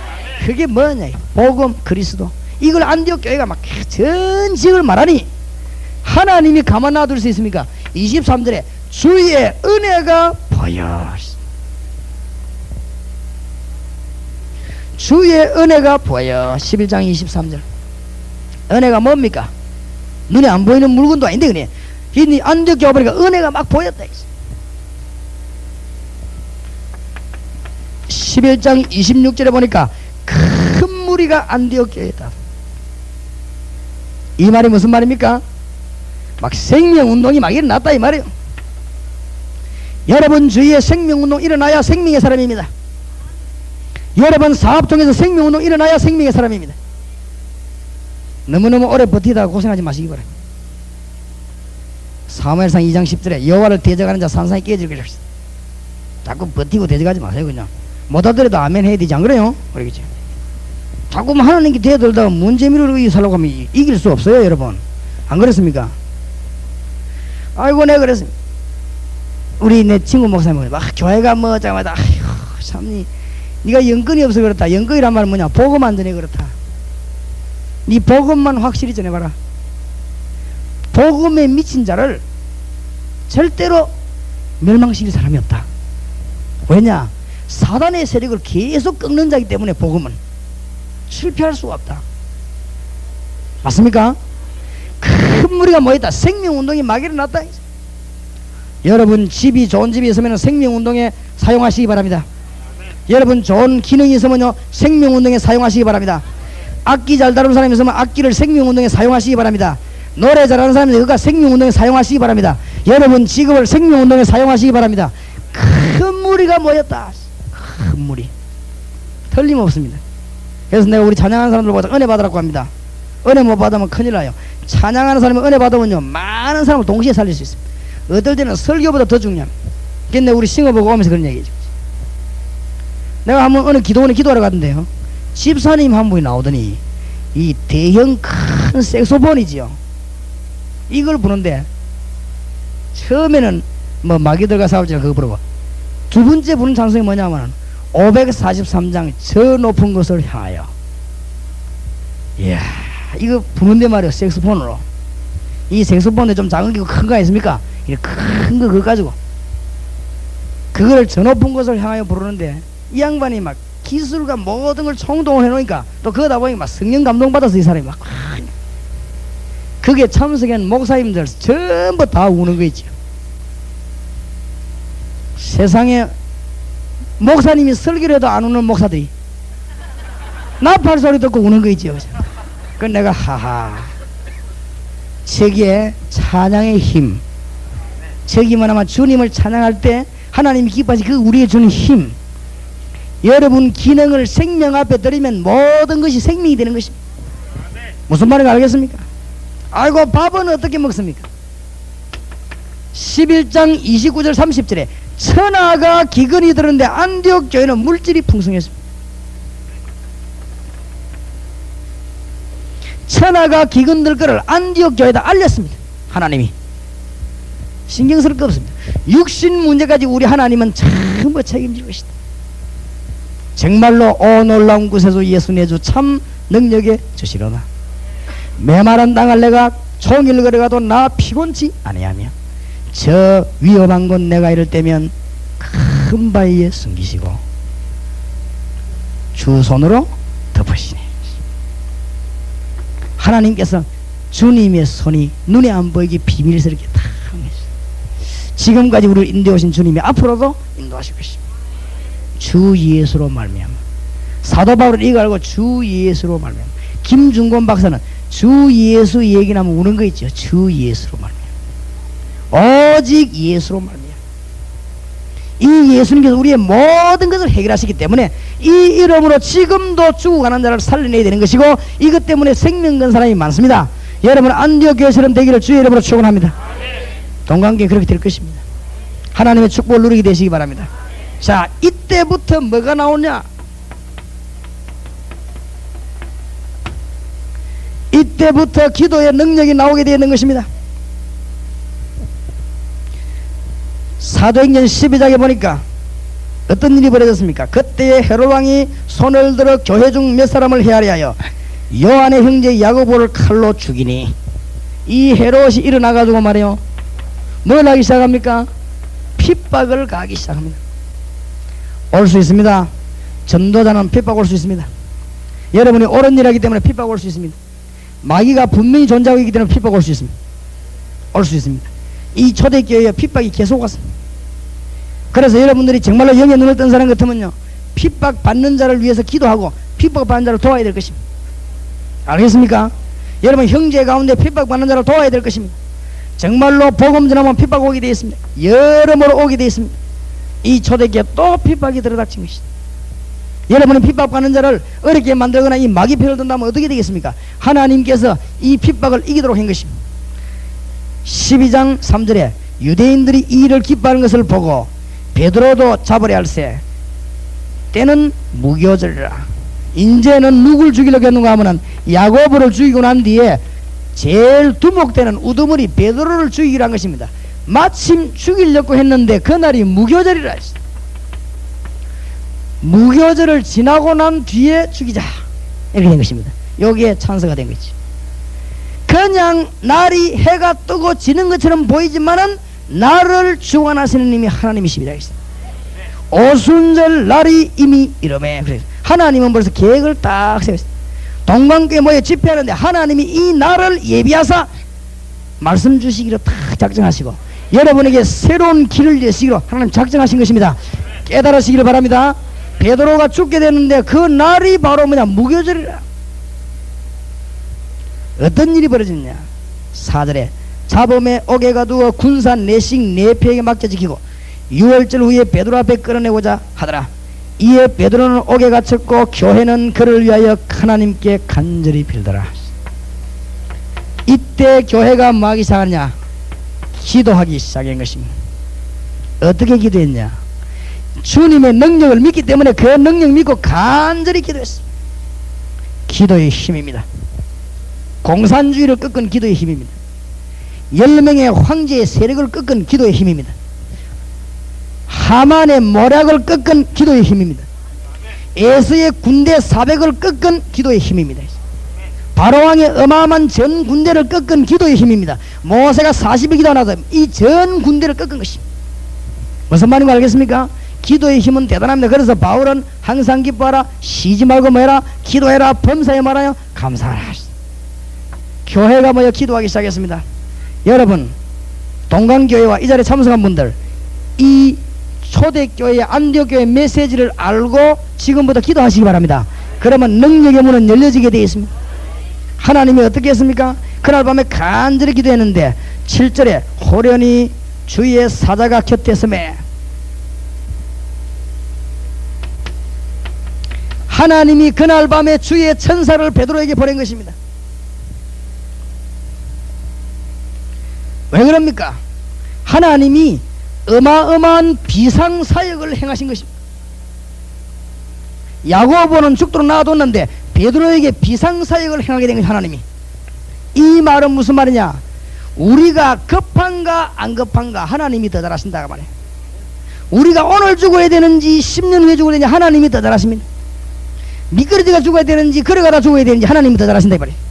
그게 뭐냐. 복음, 그리스도. 이걸 안디옥 교회가 막 전 지역을 말하니 하나님이 가만 놔둘 수 있습니까? 23절에 주의 은혜가 보여. 주의 은혜가 보여. 11장 23절. 은혜가 뭡니까? 눈에 안 보이는 물건도 아닌데 그냥 이 안디옥 교회 보니까 은혜가 막 보였다. 11장 26절에 보니까 큰 무리가 안디옥 교회다. 이 말이 무슨 말입니까? 막 생명운동이 막 일어났다 이 말이에요. 여러분 주위에 생명운동 일어나야 생명의 사람입니다. 여러분 사업 중에서 생명운동 일어나야 생명의 사람입니다. 너무너무 오래 버티다가 고생하지 마시기 바랍니다. 사무엘상 2장 10절에 여호와를 대적하는 자 산산이 깨질 것이다. 자꾸 버티고 대적하지 마세요. 그냥 못하더라도 아멘 해야 되지 안 그래요? 그러겠지. 자꾸 하나님께 대들다가 문제미로 살려고 하면 이길 수 없어요. 여러분 안 그렇습니까? 아이고 내가 그랬습니다. 우리 내 친구 목사님은 막 교회가 뭐 어쩌마다 아이고 참 네가 영권이 없어 그렇다. 영권이란 말은 뭐냐. 복음 안 전해 그렇다. 네 복음만 확실히 전해봐라. 복음에 미친 자를 절대로 멸망시킬 사람이 없다. 왜냐? 사단의 세력을 계속 꺾는 자이기 때문에 복음은 실패할 수가 없다. 맞습니까? 큰 무리가 모였다. 생명운동이 막 일어났다. 여러분 집이 좋은 집이 있으면 생명운동에 사용하시기 바랍니다. 여러분 좋은 기능이 있으면요 생명운동에 사용하시기 바랍니다. 악기 잘 다루는 사람이 있으면 악기를 생명운동에 사용하시기 바랍니다. 노래 잘하는 사람이 그가 생명운동에 사용하시기 바랍니다. 여러분 직업을 생명운동에 사용하시기 바랍니다. 큰 무리가 모였다. 큰 무리 틀림없습니다. 그래서 내가 우리 찬양하는 사람들 보자 은혜 받으라고 합니다. 은혜 못 받으면 큰일 나요. 찬양하는 사람이 은혜 받으면요 많은 사람을 동시에 살릴 수 있습니다. 어떨 때는 설교보다 더 중요합니다. 근데 우리 싱어 보고 오면서 그런 얘기죠. 내가 한번 어느 기도원에 기도하러 갔는데요 집사님 한 분이 나오더니 이 대형 큰 색소폰이지요. 이걸 부는데 처음에는 뭐 마귀들과 싸울지라 그거 부르고 두 번째 부는 찬송이 뭐냐면 543장 저 높은 곳을 향하여. 이야 이거 부는데 말이요 색소폰으로. 이 색소폰에 좀 작은 게 큰 거 있습니까? 큰 거 그거 가지고 그거를 저 높은 곳을 향하여 부르는데 이 양반이 막 기술과 모든 걸 총동원 해놓으니까 또 그거다 보니까 막 성령 감동받아서 이 사람이 막 그게 참석한 목사님들 전부 다 우는 거 있죠. 세상에 목사님이 설교를 해도 안 우는 목사들이 나팔 소리 듣고 우는 거 있죠. 그 내가 하하 저기에 찬양의 힘 저기 뭐냐면 주님을 찬양할 때 하나님이 기뻐하시 그 우리의 주는 힘 여러분 기능을 생명 앞에 드리면 모든 것이 생명이 되는 것입니다. 무슨 말인지 알겠습니까? 아이고 밥은 어떻게 먹습니까? 11장 29절 30절에 천하가 기근이 들었는데 안디옥 교회는 물질이 풍성했습니다. 천하가 기근 들 거를 안디옥 교회에다 알렸습니다. 하나님이 신경 쓸 거 없습니다. 육신 문제까지 우리 하나님은 전부 책임질 것이다. 정말로 오 놀라운 구세주 예수 내 주 참 능력에 주시려나 메마른 땅을 내가 종일 걸어가도 나 피곤치 아니하며 저 위험한 곳 내가 이럴 때면 큰 바위에 숨기시고 주 손으로 덮으시네. 하나님께서 주님의 손이 눈에 안 보이게 비밀스럽게 다 하셨어요. 지금까지 우리를 인도하신 주님이 앞으로도 인도하실 것입니다. 주 예수로 말미암아. 사도 바울은 이거 알고 주 예수로 말미암아. 김중곤 박사는 주 예수 얘기나면 우는 거 있죠. 주 예수로 말미암아. 오직 예수로 말미암아. 이 예수님께서 우리의 모든 것을 해결하시기 때문에 이 이름으로 지금도 죽어가는 자를 살려내야 되는 것이고 이것 때문에 생명 건 사람이 많습니다. 여러분 안디옥 교회처럼 되기를 주의 이름으로 축원합니다. 동관계 그렇게 될 것입니다. 하나님의 축복을 누리게 되시기 바랍니다. 자 이때부터 뭐가 나오냐? 이때부터 기도의 능력이 나오게 되는 것입니다. 사도행전 12장에 보니까 어떤 일이 벌어졌습니까? 그때에 헤롯 왕이 손을 들어 교회 중 몇 사람을 헤아려 하여 요한의 형제 야고보를 칼로 죽이니 이 헤롯이 일어나가지고 말이요 뭘 하기 시작합니까? 핍박을 가하기 시작합니다. 올 수 있습니다. 전도자는 핍박 올 수 있습니다. 여러분이 옳은 일 하기 때문에 핍박 올 수 있습니다. 마귀가 분명히 존재하고 있기 때문에 핍박 올 수 있습니다. 올 수 있습니다. 이 초대교회에 핍박이 계속 왔습니다. 그래서 여러분들이 정말로 영의 눈을 뜬 사람 같으면요 핍박 받는 자를 위해서 기도하고 핍박 받는 자를 도와야 될 것입니다. 알겠습니까? 여러분 형제 가운데 핍박 받는 자를 도와야 될 것입니다. 정말로 복음 전하면 핍박 오게 되어 있습니다. 여러모로 오게 되어 있습니다. 이 초대교회 또 핍박이 들어닥친 것이다. 여러분은 핍박받는 자를 어렵게 만들거나 이 마귀편을 든다면 어떻게 되겠습니까? 하나님께서 이 핍박을 이기도록 한 것입니다. 12장 3절에 유대인들이 이 일을 기뻐하는 것을 보고 베드로도 잡으려 할세 때는 무교절이라. 이제는 누굴 죽이려고 했는가 하면은 야고보를 죽이고 난 뒤에 제일 두목되는 우두머리 베드로를 죽이기로 한 것입니다. 마침 죽이려고 했는데 그날이 무교절이라 했습니다. 무교절을 지나고 난 뒤에 죽이자 이렇게 된 것입니다. 여기에 찬스가 된 거지. 그냥 날이 해가 뜨고 지는 것처럼 보이지만은 나를 주관하시는 님이 하나님이십니다. 오순절 날이 이미 이름에. 그래서 하나님은 벌써 계획을 딱 세웠어요. 동방교회 모여 집회하는데 하나님이 이 날을 예비하사 말씀 주시기로 딱 작정하시고 여러분에게 새로운 길을 여시기로 하나님 작정하신 것입니다. 깨달으시기를 바랍니다. 베드로가 죽게 되는데 그 날이 바로 뭐냐? 무교절이라. 어떤 일이 벌어졌냐? 4절에 잡음에 옥에가 두어 군사 내식 내패에게 맡겨 지키고 6월절 후에 베드로 앞에 끌어내고자 하더라. 이에 베드로는 옥에 갇혔고 교회는 그를 위하여 하나님께 간절히 빌더라. 이때 교회가 뭐 하기 시작하냐? 기도하기 시작한 것입니다. 어떻게 기도했냐? 주님의 능력을 믿기 때문에 그 능력 믿고 간절히 기도했습니다. 기도의 힘입니다. 공산주의를 꺾은 기도의 힘입니다. 10명의 황제의 세력을 꺾은 기도의 힘입니다. 하만의 모략을 꺾은 기도의 힘입니다. 에서의 군대 400을 꺾은 기도의 힘입니다. 바로왕의 어마어마한 전 군대를 꺾은 기도의 힘입니다. 모세가 40일 기도하나서 이 전 군대를 꺾은 것입니다. 무슨 말인지 알겠습니까? 기도의 힘은 대단합니다. 그래서 바울은 항상 기뻐하라, 쉬지 말고 뭐해라, 기도해라, 범사에 말하여 감사하라. 교회가 모여 기도하기 시작했습니다. 여러분, 동강교회와 이 자리에 참석한 분들, 이 초대교회의 안디옥교회 메시지를 알고 지금부터 기도하시기 바랍니다. 그러면 능력의 문은 열려지게 되어 있습니다. 하나님이 어떻게 했습니까? 그날 밤에 간절히 기도했는데 7절에 호련히 주의 사자가 곁에 서매. 하나님이 그날 밤에 주의 천사를 베드로에게 보낸 것입니다. 왜 그럽니까? 하나님이 어마어마한 비상사역을 행하신 것입니다. 야고보는 죽도록 놔뒀는데 베드로에게 비상사역을 행하게 된 것이 하나님이. 이 말은 무슨 말이냐? 우리가 급한가 안 급한가 하나님이 더 잘하신다고 말해. 우리가 오늘 죽어야 되는지 10년 후에 죽어야 되는지 하나님이 더 잘하십니다. 미끄러지가 죽어야 되는지 걸어가다 죽어야 되는지 하나님이 더 잘하신다 이 말이에요.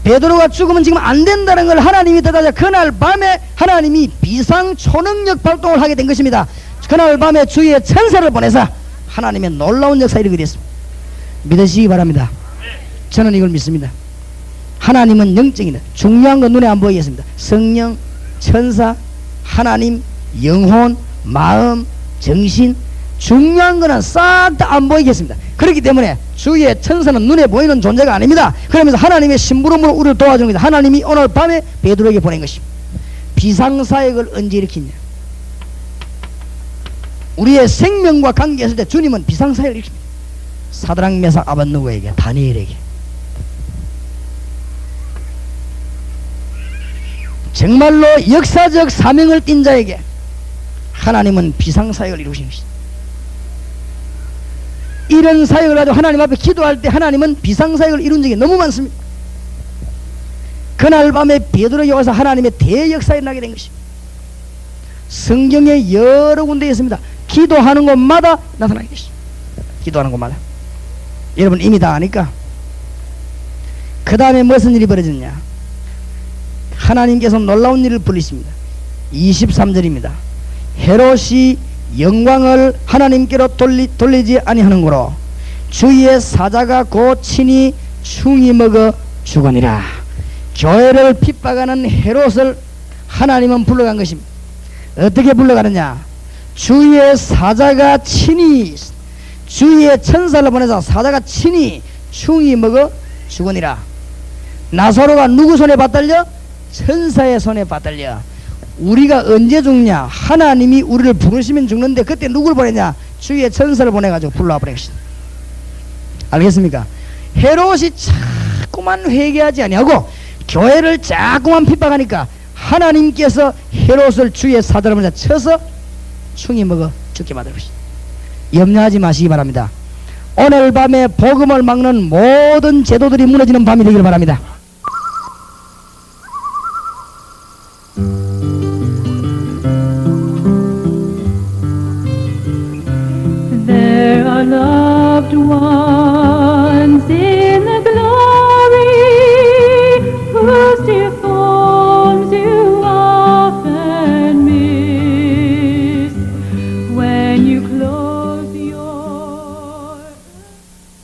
베드로가 죽으면 지금 안 된다는 걸 하나님이 더 잘하셔. 그날 밤에 하나님이 비상 초능력 발동을 하게 된 것입니다. 그날 밤에 주의 천사를 보내서 하나님의 놀라운 역사를 이루게 됐습니다. 믿으시기 바랍니다. 저는 이걸 믿습니다. 하나님은 영적이다. 중요한 건 눈에 안 보이겠습니다. 성령, 천사, 하나님, 영혼, 마음, 정신, 중요한 거는 싹 다 안 보이겠습니다. 그렇기 때문에 주의 천사는 눈에 보이는 존재가 아닙니다. 그러면서 하나님의 심부름으로 우리를 도와줍니다. 하나님이 오늘 밤에 베드로에게 보낸 것입니다. 비상사역을 언제 일으키냐? 우리의 생명과 관계했을 때 주님은 비상사역을 일으킵니다. 사드락 메삭 아벳느고에게, 다니엘에게. 정말로 역사적 사명을 띈 자에게 하나님은 비상사역을 이루신 것입니다. 이런 사역을 가지고 하나님 앞에 기도할 때 하나님은 비상사역을 이룬 적이 너무 많습니다. 그날 밤에 베드로에게 와서 하나님의 대역사에 나게 된 것입니다. 성경에 여러 군데 있습니다. 기도하는 곳마다 나타나게 되십니다. 기도하는 곳마다. 여러분 이미 다 아니까. 그 다음에 무슨 일이 벌어졌냐? 하나님께서 놀라운 일을 벌리십니다. 23절입니다. 헤롯이 영광을 하나님께로 돌리지 아니하는 거로 주의 사자가 곧 친히 충이 먹어 죽으니라. 교회를 핍박하는 헤롯을 하나님은 불러간 것입니다. 어떻게 불러가느냐? 주의 사자가 친히, 주의 천사를 보내서 사자가 친히 충이 먹어 죽으니라. 나사로가 누구 손에 받들려? 천사의 손에 받들려. 우리가 언제 죽냐? 하나님이 우리를 부르시면 죽는데 그때 누굴 보내냐? 주의 천사를 보내가지고 불러와 버리겠습니다. 알겠습니까? 헤롯이 자꾸만 회개하지 아니하고 교회를 자꾸만 핍박하니까 하나님께서 헤롯을 주의 사자를 보내서 쳐서 충이 먹어 죽게 만들 것입니다. 염려하지 마시기 바랍니다. 오늘 밤에 복음을 막는 모든 제도들이 무너지는 밤이 되길 바랍니다. There are loved ones